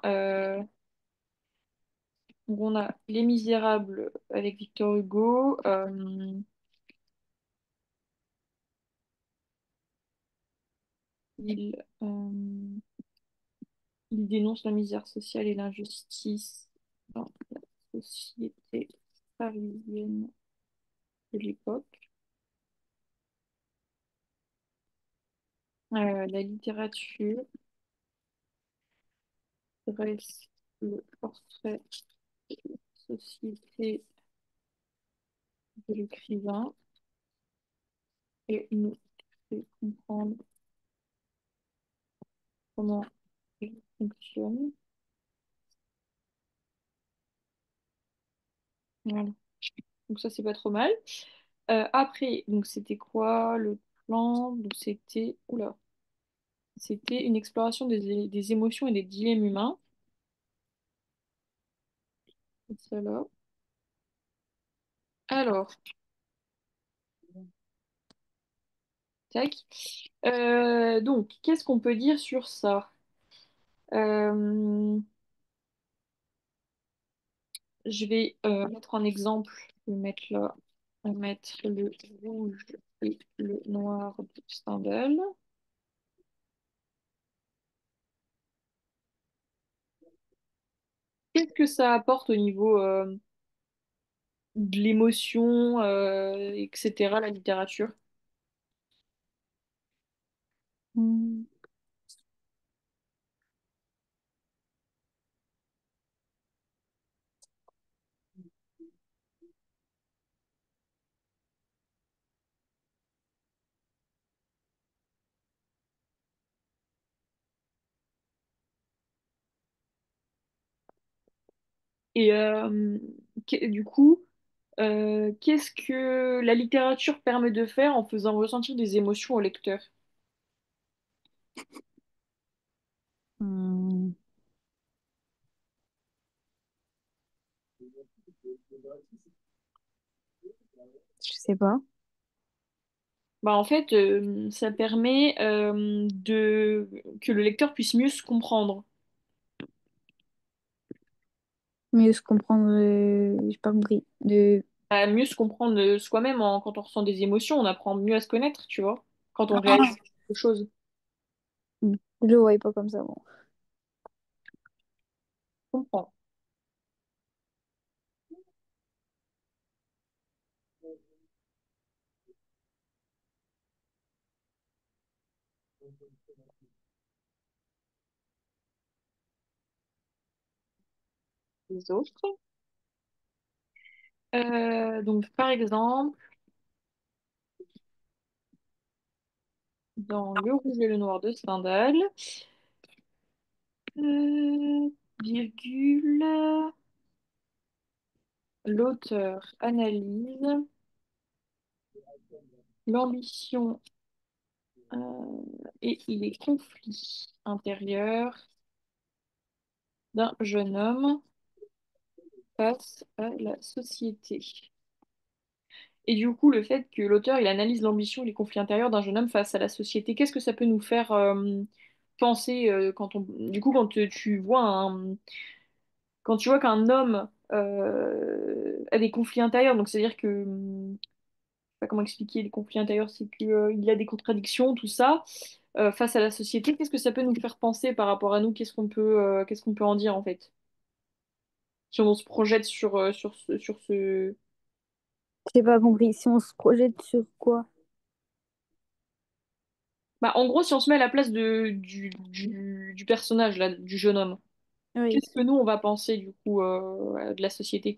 donc on a Les Misérables avec Victor Hugo. Il dénonce la misère sociale et l'injustice dans la société parisienne de l'époque. La littérature dresse le portrait de la société de l'écrivain et nous fait comprendre comment il fonctionne. Voilà. Donc ça, c'est pas trop mal. Après, donc c'était quoi le plan? Donc c'était, oula, c'était une exploration des émotions et des dilemmes humains. C'est ça là. Alors, tac. Donc, qu'est-ce qu'on peut dire sur ça? Euh, je vais mettre un exemple. Je vais mettre là, on va mettre le rouge et le noir de Stendhal. Qu'est-ce que ça apporte au niveau de l'émotion, etc., la littérature? Hmm, Et du coup, qu'est-ce que la littérature permet de faire en faisant ressentir des émotions au lecteur? hmm, je sais pas. Bah, en fait, ça permet que le lecteur puisse mieux se comprendre. Mieux se comprendre, j'ai pas compris. À mieux se comprendre soi-même quand on ressent des émotions, on apprend mieux à se connaître, tu vois, quand on réagit Ah, à quelque chose. je le voyais pas comme ça, bon. Je comprends. Les autres. Donc, par exemple, dans Le Rouge et le Noir de Stendhal, euh, virgule, l'auteur analyse l'ambition et les conflits intérieurs d'un jeune homme face à la société. Et du coup, le fait que l'auteur il analyse l'ambition et les conflits intérieurs d'un jeune homme face à la société, qu'est-ce que ça peut nous faire penser quand du coup, quand tu vois qu'un homme a des conflits intérieurs, donc c'est-à-dire que, je sais pas comment expliquer les conflits intérieurs, c'est que, il a des contradictions, tout ça, face à la société, qu'est-ce que ça peut nous faire penser par rapport à nous? Qu'est-ce qu'on peut en dire en fait? Si on se projette sur ce... J'ai pas compris. Si on se projette sur quoi? Bah, en gros, si on se met à la place du personnage, là, du jeune homme, Oui, qu'est-ce que nous, on va penser du coup de la société?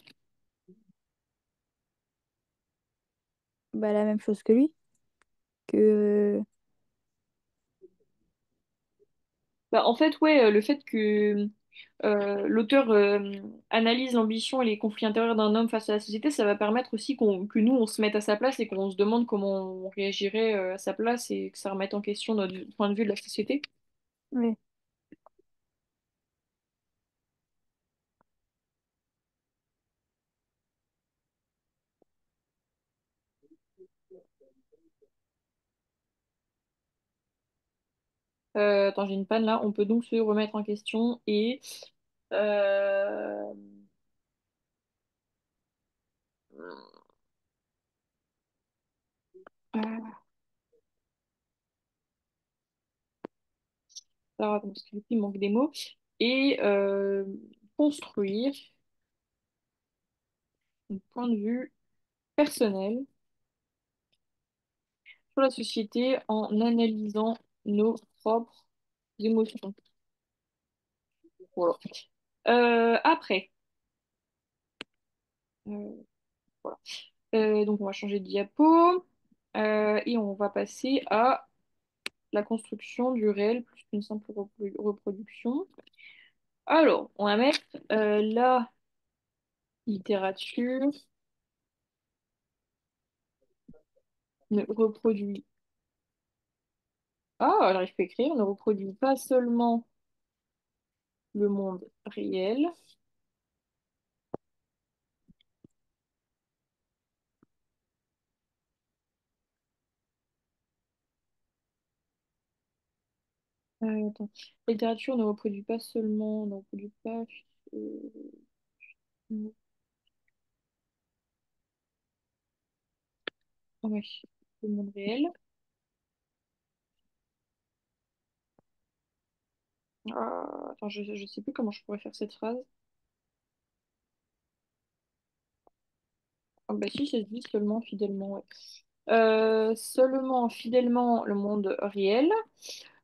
bah la même chose que lui. Que Bah, en fait, ouais, le fait que l'auteur analyse l'ambition et les conflits intérieurs d'un homme face à la société, ça va permettre aussi que nous, on se mette à sa place et qu'on se demande comment on réagirait à sa place et que ça remette en question notre point de vue de la société. oui. Attends, j'ai une panne là. On peut donc se remettre en question et... euh, euh, alors, attends, parce que du coup, il manque des mots. Et construire un point de vue personnel sur la société en analysant nos propres émotions. Voilà. Après, euh, voilà. Donc, on va changer de diapo. Et on va passer à la construction du réel plus qu'une simple reproduction. Alors, on va mettre la littérature ne reproduit. Ah, j'arrive pas à écrire, ne reproduit pas seulement le monde réel. Attends. La littérature ne reproduit pas seulement, ne reproduit pas euh, ouais, le monde réel. Attends, je sais plus comment je pourrais faire cette phrase. Ah bah si, ça se dit seulement fidèlement, ouais. Seulement fidèlement le monde réel.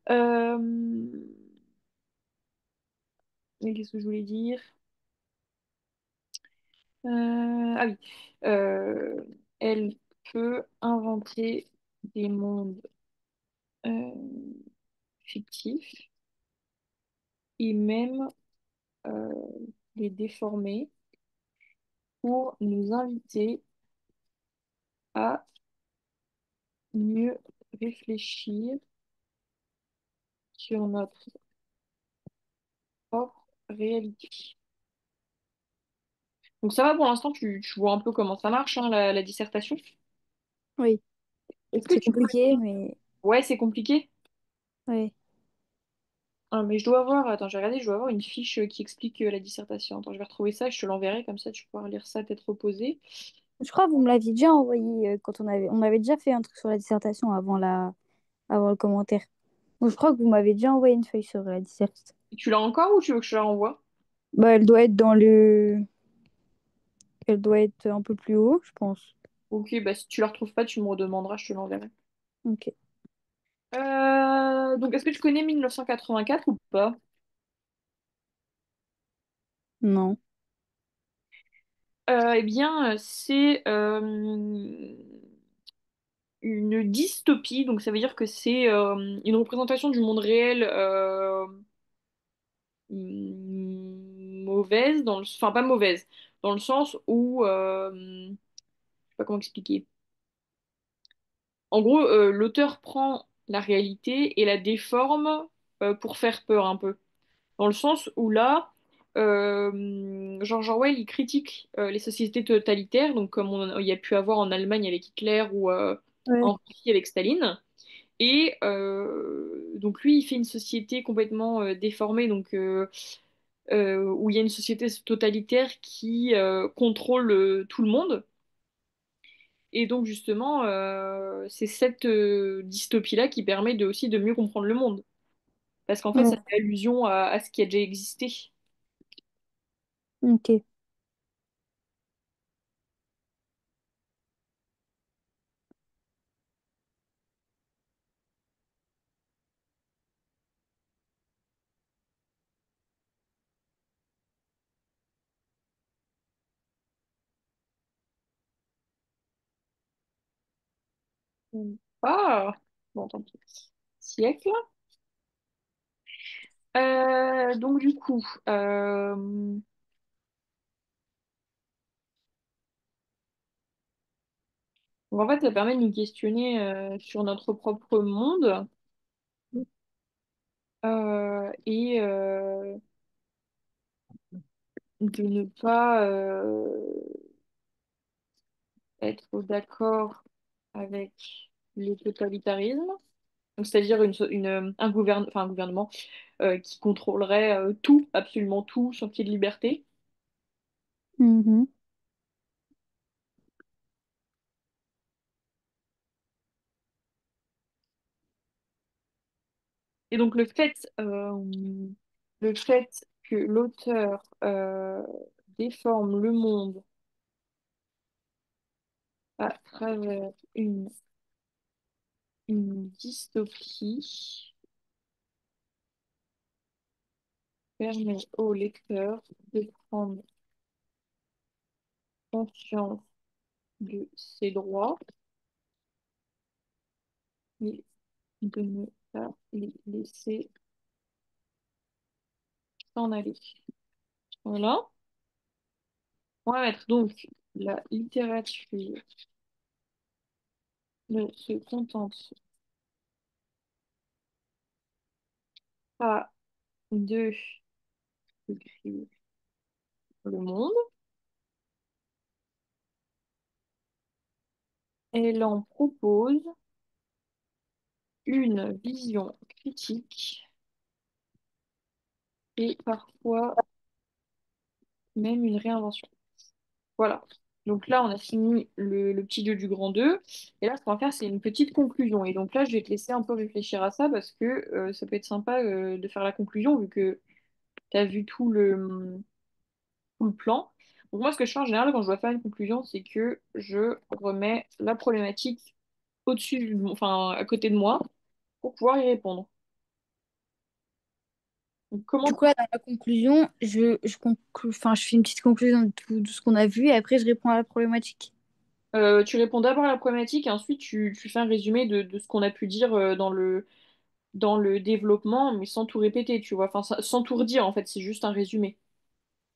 Euh, mais qu'est-ce que je voulais dire? Ah oui. Euh, Elle peut inventer des mondes euh, fictifs et même euh, les déformer pour nous inviter à mieux réfléchir sur notre propre réalité. Donc ça va pour l'instant, tu vois un peu comment ça marche, hein, la dissertation. Oui, Est-ce que c'est tu compliqué, connais? mais Ouais, c'est compliqué. ouais. Ah, mais je dois avoir, attends, j'ai regardé, je dois avoir une fiche qui explique la dissertation. Attends, je vais retrouver ça, je te l'enverrai, comme ça tu pourras lire ça tête reposée. Je crois que vous me l'aviez déjà envoyé quand on avait déjà fait un truc sur la dissertation avant le commentaire. Donc, je crois que vous m'avez déjà envoyé une feuille sur la dissert. Tu l'as encore ou tu veux que je te la renvoie? Bah, elle doit être un peu plus haut, je pense. Ok, bah si tu la retrouves pas, tu me redemanderas, je te l'enverrai. Ok. Donc est-ce que tu connais 1984 ou pas? Non. Eh bien, c'est une dystopie, donc ça veut dire que c'est une représentation du monde réel mauvaise, enfin pas mauvaise, dans le sens où, je sais pas comment expliquer. En gros, l'auteur prend la réalité et la déforme pour faire peur un peu. Dans le sens où là, George Orwell, il critique les sociétés totalitaires, donc comme il y a pu avoir en Allemagne avec Hitler ou Ouais. en Russie avec Staline. Et donc lui, il fait une société complètement déformée, donc où il y a une société totalitaire qui contrôle tout le monde. Et donc justement, c'est cette dystopie-là qui permet aussi de mieux comprendre le monde. Parce qu'en fait, ça Ouais. fait allusion à ce qui a déjà existé. Ok. Ah, bon, tant pis. Siècle. Donc du coup, donc, en fait, ça permet de nous questionner sur notre propre monde et de ne pas être d'accord avec le totalitarisme. Donc, c'est-à-dire un gouvernement qui contrôlerait tout, absolument tout, sans qu'il y ait de liberté. Mhm. Et donc le fait que l'auteur déforme le monde à travers une dystopie permet au lecteur de prendre conscience de ses droits et de ne pas les laisser s'en aller. Voilà. On va mettre donc la littérature ne se contente pas de décrire le monde, elle en propose une vision critique et parfois même une réinvention. Voilà. Donc là, on a fini le petit 2 du grand 2. Et là, ce qu'on va faire, c'est une petite conclusion. Et donc là, je vais te laisser un peu réfléchir à ça parce que ça peut être sympa de faire la conclusion vu que tu as vu tout le plan. Donc moi, ce que je fais en général quand je dois faire une conclusion, c'est que je remets la problématique au-dessus, enfin à côté de moi pour pouvoir y répondre. Donc, Du comment coup, là, dans la conclusion, enfin, je fais une petite conclusion de ce qu'on a vu et après je réponds à la problématique. tu réponds d'abord à la problématique et ensuite tu fais un résumé de ce qu'on a pu dire dans le développement, mais sans tout répéter, tu vois. Enfin, sans tout redire, en fait, c'est juste un résumé.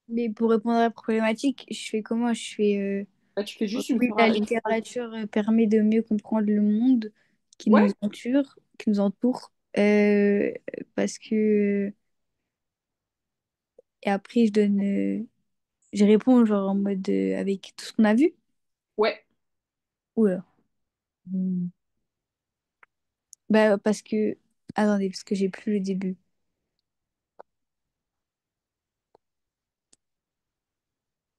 Mais pour répondre à la problématique, je fais comment? Je fais Là, tu fais juste oui, la une phrase. littérature permet de mieux comprendre le monde Ouais, qui nous entoure, euh, parce que et après je réponds genre en mode avec tout ce qu'on a vu. ouais. Oula. Hmm. Bah parce que attendez parce que j'ai plus le début.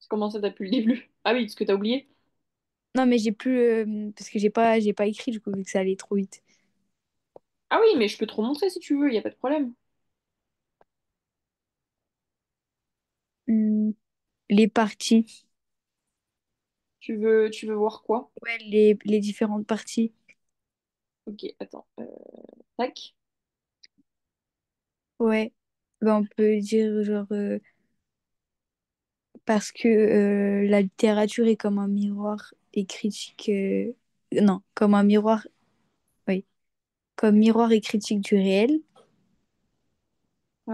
Comment ça, t'as pu le début? Ah oui, ce que t'as oublié. Non mais j'ai plus parce que j'ai pas écrit du coup vu que ça allait trop vite. Ah oui, mais je peux te remontrer si tu veux, il n'y a pas de problème. Hmm. Les parties. Tu veux voir quoi? Ouais, les différentes parties. Ok, attends. Tac. Ouais. Bah, on peut dire genre parce que la littérature est comme un miroir et critique non, comme un miroir, oui, comme miroir et critique du réel.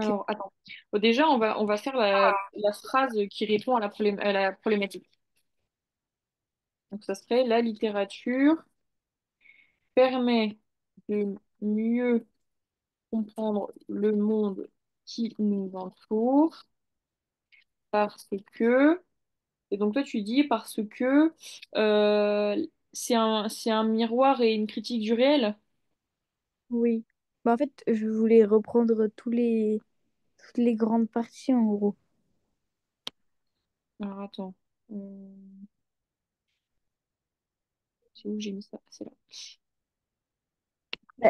Que... Alors, attends. Bon, déjà, on va faire la phrase qui répond à la problématique. Donc, ça serait la littérature permet de mieux comprendre le monde qui nous entoure parce que, et donc toi tu dis parce que c'est un miroir et une critique du réel. Oui. Bah, en fait, je voulais reprendre toutes les grandes parties en gros. Alors attends, Euh, c'est où que j'ai mis ça? C'est là.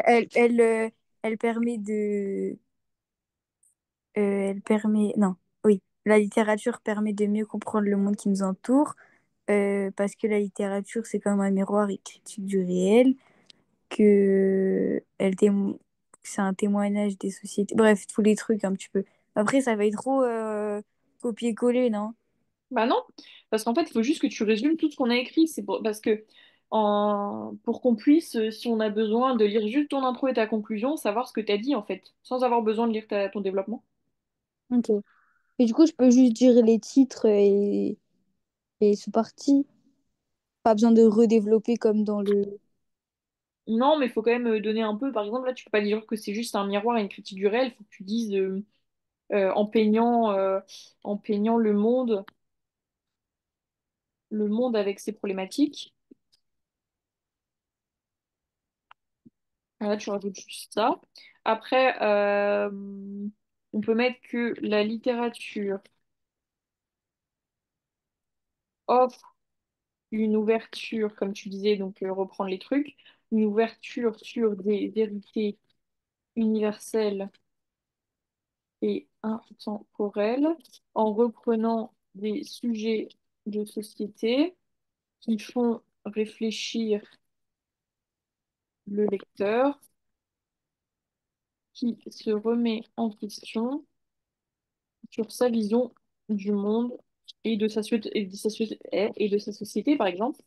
Elle, elle elle permet, non, oui, la littérature permet de mieux comprendre le monde qui nous entoure, parce que la littérature, c'est comme un miroir et critique du réel, que c'est un témoignage des sociétés. Bref, tous les trucs un petit peu. Après, ça va être trop copier-coller, non? Bah non, parce qu'en fait il faut juste que tu résumes tout ce qu'on a écrit. Parce que pour qu'on puisse, si on a besoin de lire juste ton intro et ta conclusion, savoir ce que tu as dit en fait, sans avoir besoin de lire ton développement. Ok. Et du coup, je peux juste dire les titres et ce parti. Pas besoin de redévelopper comme dans le... Non, mais il faut quand même donner un peu. Par exemple, là, tu peux pas dire que c'est juste un miroir et une critique du réel. Il faut que tu dises en peignant le monde avec ses problématiques. Là, tu rajoutes juste ça. Après, on peut mettre que la littérature offre une ouverture, comme tu disais, donc reprendre les trucs, une ouverture sur des vérités universelles et intemporelles, en reprenant des sujets de société qui font réfléchir le lecteur, qui se remet en question sur sa vision du monde et de et de sa société, par exemple.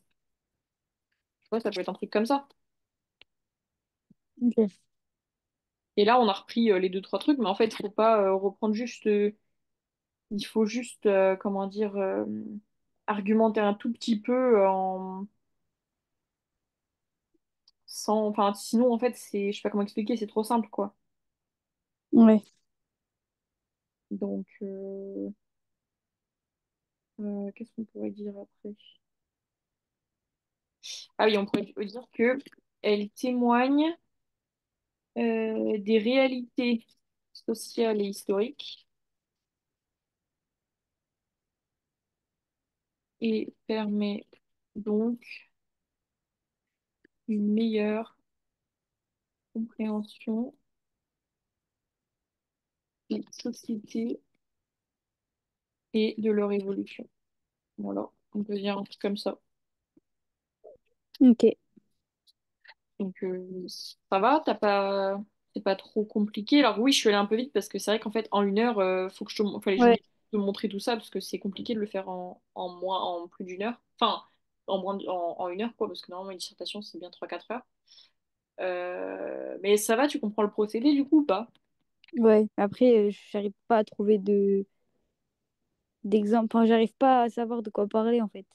Tu vois, ça peut être un truc comme ça. Ok. Et là, on a repris les deux, trois trucs, mais en fait, il faut pas reprendre juste. Il faut juste, comment dire, argumenter un tout petit peu sans. Enfin, sinon, en fait, c'est. Je sais pas comment expliquer, c'est trop simple, quoi. Ouais. Donc, qu'est-ce qu'on pourrait dire après? Ah oui, on pourrait dire que elle témoigne des réalités sociales et historiques et permet donc une meilleure compréhension des sociétés et de leur évolution. Voilà, on peut dire un truc comme ça. Ok. Donc ça va, c'est pas trop compliqué. Alors oui, je suis allée un peu vite parce que c'est vrai qu'en fait en une heure, faut que fallait que Ouais. j'oublie de montrer tout ça parce que c'est compliqué de le faire en plus d'une heure. Enfin, en une heure quoi, parce que normalement une dissertation c'est bien trois quatre heures. Mais ça va, tu comprends le procédé du coup ou pas? Ouais. Après, j'arrive pas à trouver d'exemple. Enfin, j'arrive pas à savoir de quoi parler en fait.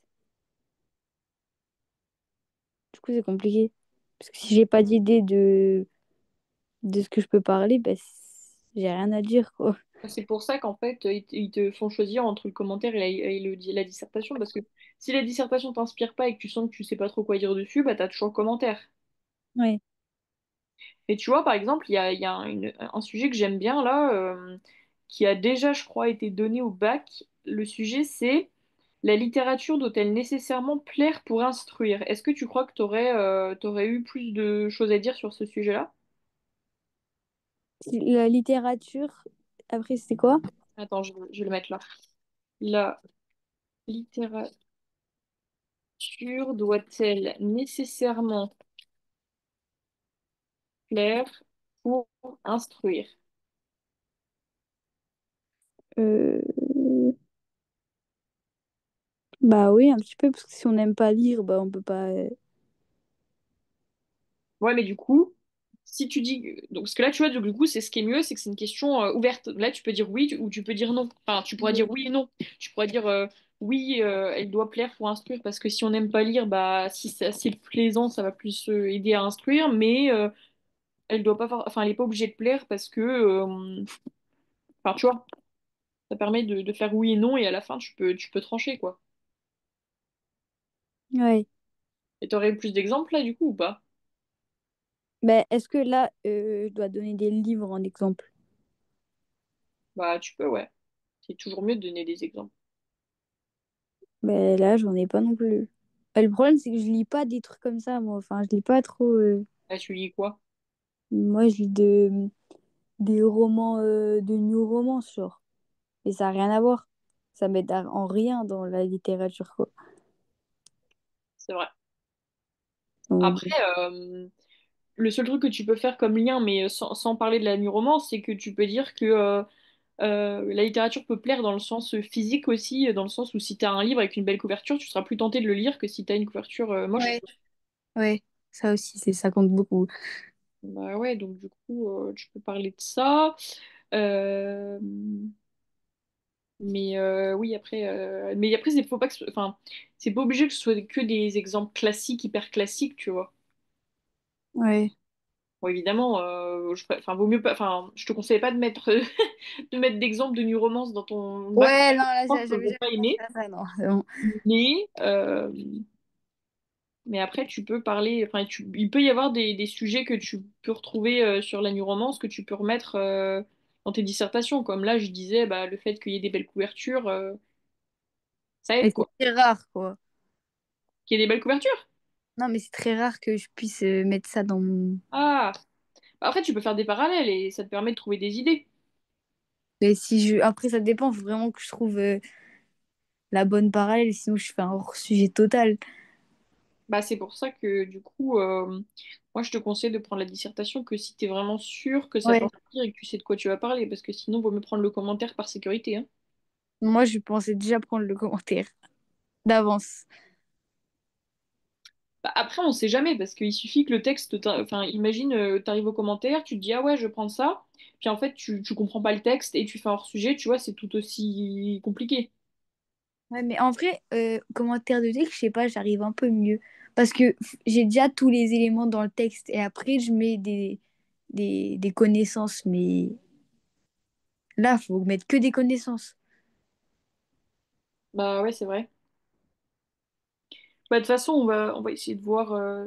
Du coup, c'est compliqué. Parce que si j'ai pas d'idée de ce que je peux parler, bah, j'ai rien à dire, quoi. C'est pour ça qu'en fait, ils te font choisir entre le commentaire la dissertation, parce que si la dissertation t'inspire pas et que tu sens que tu sais pas trop quoi dire dessus, bah t'as toujours le commentaire. Ouais. Et tu vois, par exemple, il y a un sujet que j'aime bien là, qui a déjà, je crois, été donné au bac. Le sujet, c'est la littérature doit-elle nécessairement plaire pour instruire? Est-ce que tu crois que t'aurais eu plus de choses à dire sur ce sujet-là? La littérature, après, c'était quoi? Attends, je vais le mettre là. La littérature doit-elle nécessairement plaire pour instruire? Euh, Bah oui, un petit peu, parce que si on n'aime pas lire, bah on peut pas. Ouais, mais du coup, si tu dis. Donc, parce que là, tu vois, du coup, c'est ce qui est mieux, c'est que c'est une question ouverte. Là, tu peux dire oui ou tu peux dire non. Enfin, tu pourras dire oui et non. Tu pourras dire oui, elle doit plaire pour instruire, parce que si on n'aime pas lire, bah, si c'est assez plaisant, ça va plus aider à instruire, mais elle doit pas, enfin, elle est pas obligée de plaire parce que. Enfin, tu vois, ça permet de faire oui et non, et à la fin, tu peux trancher, quoi. Ouais. Et t'aurais plus d'exemples là, du coup, ou pas? Bah, est-ce que là, je dois donner des livres en exemple? Bah, tu peux, ouais. C'est toujours mieux de donner des exemples. Bah, là, j'en ai pas non plus. Bah, le problème, c'est que je lis pas des trucs comme ça, moi. Enfin, je lis pas trop. Là, tu lis quoi? Moi, je lis des romans de new romance, genre. Et ça n'a rien à voir. Ça m'aide en rien dans la littérature, quoi. C'est vrai. Donc, Après, le seul truc que tu peux faire comme lien, mais sans parler de la romance, c'est que tu peux dire que la littérature peut plaire dans le sens physique aussi, dans le sens où si tu as un livre avec une belle couverture, tu seras plus tenté de le lire que si tu as une couverture moche. ouais, ouais, ça aussi, ça compte beaucoup. Bah ouais, donc du coup, tu peux parler de ça. Euh, mais oui, mais après, faut pas que, enfin, c'est pas obligé que ce soit que des exemples classiques, hyper classiques, tu vois. Ouais. Bon, évidemment, enfin, vaut mieux pas, enfin, je te conseille pas de mettre, de mettre d'exemples de New Romance dans ton bac. Ouais, non, là, Je pense qu'ils j'avais vont jamais pas pensé aimer. à ça, non. C'est bon. Mais, mais après, tu peux parler, enfin, il peut y avoir des sujets que tu peux retrouver sur la New Romance que tu peux remettre dans tes dissertations. Comme là, je disais, bah, le fait qu'il y ait des belles couvertures, ça Mais aide, c'est quoi. très rare, quoi. Qu'il y ait des belles couvertures? Non, mais c'est très rare que je puisse mettre ça dans mon... Ah! Bah, après, tu peux faire des parallèles et ça te permet de trouver des idées. Mais si je... Après, ça dépend, faut vraiment que je trouve la bonne parallèle, sinon je fais un hors-sujet total. Bah, c'est pour ça que du coup, moi je te conseille de prendre la dissertation que si tu es vraiment sûr que ça Ouais. t'inspire et que tu sais de quoi tu vas parler, parce que sinon, vaut mieux prendre le commentaire par sécurité, hein. Moi, je pensais déjà prendre le commentaire d'avance. Bah, après, on sait jamais parce qu'il suffit que le texte, enfin, imagine, t'arrives au commentaire, tu te dis ah ouais, je prends ça, puis en fait, tu comprends pas le texte et tu fais un hors-sujet, tu vois, c'est tout aussi compliqué. Ouais, mais en vrai, commentaire de texte, je sais pas, j'arrive un peu mieux. Parce que j'ai déjà tous les éléments dans le texte et après, je mets des connaissances. Mais là, faut mettre que des connaissances. Bah ouais, c'est vrai. Bah, de toute façon, on va essayer de voir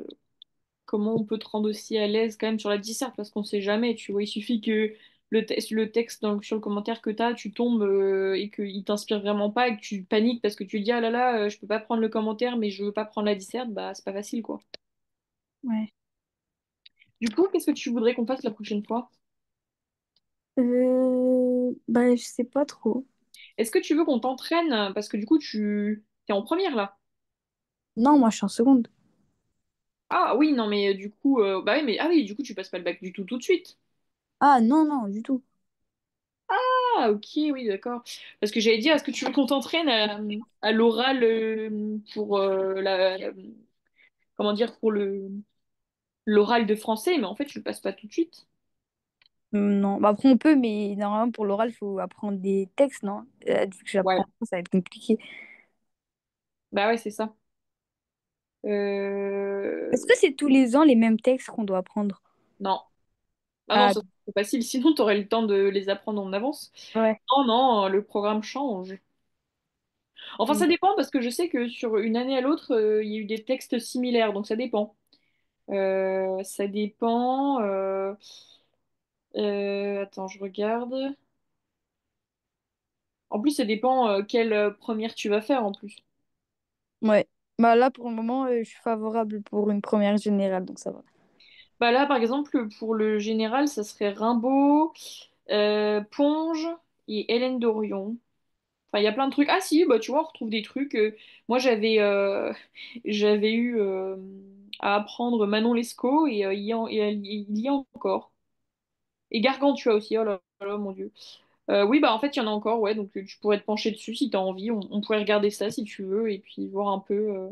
comment on peut te rendre aussi à l'aise quand même sur la disserte parce qu'on sait jamais, tu vois, il suffit que le texte sur le commentaire que t'as, tu tombes et qu'il t'inspire vraiment pas et que tu paniques parce que tu dis ah là là, je peux pas prendre le commentaire mais je veux pas prendre la disserte, bah c'est pas facile quoi. Ouais. Du coup, qu'est-ce que tu voudrais qu'on fasse la prochaine fois? Bah, je sais pas trop. Est-ce que tu veux qu'on t'entraîne? Parce que du coup, tu es en première là. Non, moi, je suis en seconde. Ah oui, non, mais du coup, bah oui, mais ah oui, du coup, tu passes pas le bac du tout tout de suite. Ah, non, non, du tout. Ah ok, oui, d'accord. Parce que j'allais dire, est-ce que tu veux qu'on t'entraîne à l'oral pour comment dire, pour le l'oral de français, mais en fait, tu le passes pas tout de suite. Non. Bah, après, on peut, mais normalement, pour l'oral, il faut apprendre des textes, non? Vu que Ouais. j'apprends, ça va être compliqué. Bah ouais, c'est ça. Est-ce que c'est tous les ans les mêmes textes qu'on doit apprendre? Non. Ah non, Ah, ça c'est facile, sinon tu aurais le temps de les apprendre en avance. ouais. Non, non, le programme change. Enfin, ça dépend parce que je sais que sur une année à l'autre, il y a eu des textes similaires, donc ça dépend. Ça dépend. Attends, je regarde. En plus, ça dépend quelle première tu vas faire en plus. Ouais. Bah là, pour le moment, je suis favorable pour une première générale, donc ça va. Bah là, par exemple, pour le général, ça serait Rimbaud, Ponge et Hélène Dorion. Enfin, il y a plein de trucs. Ah si, bah tu vois, on retrouve des trucs. Moi, j'avais eu à apprendre Manon Lescaut et, il y a encore. Et Gargantua aussi, oh là, mon Dieu. Oui, bah en fait, il y en a encore, ouais, donc tu pourrais te pencher dessus si t'as envie. On pourrait regarder ça si tu veux et puis voir un peu.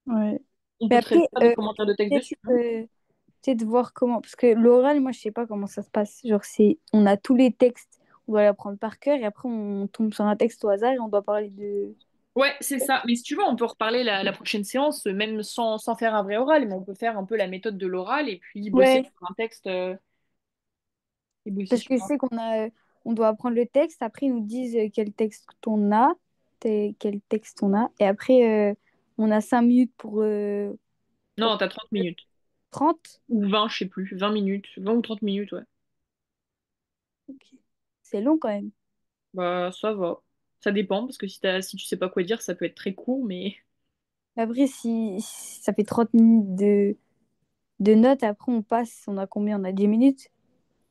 Ouais. On Mais peut très bien après, faire des commentaires de texte peut-être dessus, hein. peut-être voir comment. Parce que l'oral, moi, je sais pas comment ça se passe. Genre, on a tous les textes, on doit les apprendre par cœur et après, on tombe sur un texte au hasard et on doit parler de. Ouais, c'est ça. Mais si tu veux, on peut reparler la prochaine séance, même sans faire un vrai oral, mais on peut faire un peu la méthode de l'oral et puis bosser Ouais. sur un texte et bosser Parce sur que je un. sais on doit apprendre le texte. Après, ils nous disent quel texte on a, quel texte on a. Et après, on a 5 minutes pour Non, t'as 30 minutes. 30. Ou 20, je sais plus. 20 minutes. 20 ou 30 minutes, ouais. Ok. C'est long quand même. Bah, ça va. Ça dépend, parce que si tu sais pas quoi dire, ça peut être très court, mais Après, si ça fait 30 minutes de notes, après, on passe. On a combien? On a 10 minutes?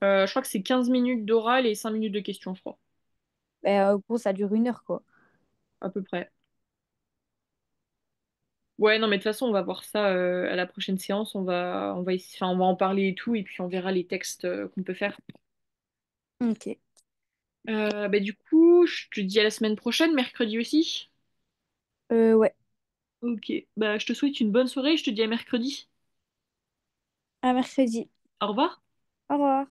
je crois que c'est 15 minutes d'oral et 5 minutes de questions, je crois, Ben, en gros, ça dure 1 heure, quoi. à peu près. Ouais, non, mais de toute façon, on va voir ça à la prochaine séance. Enfin, on va en parler et tout, et puis on verra les textes qu'on peut faire. Ok. Bah, du coup, je te dis à la semaine prochaine, mercredi aussi. Ouais. Ok, bah, je te souhaite une bonne soirée, je te dis à mercredi. À mercredi. Au revoir. Au revoir.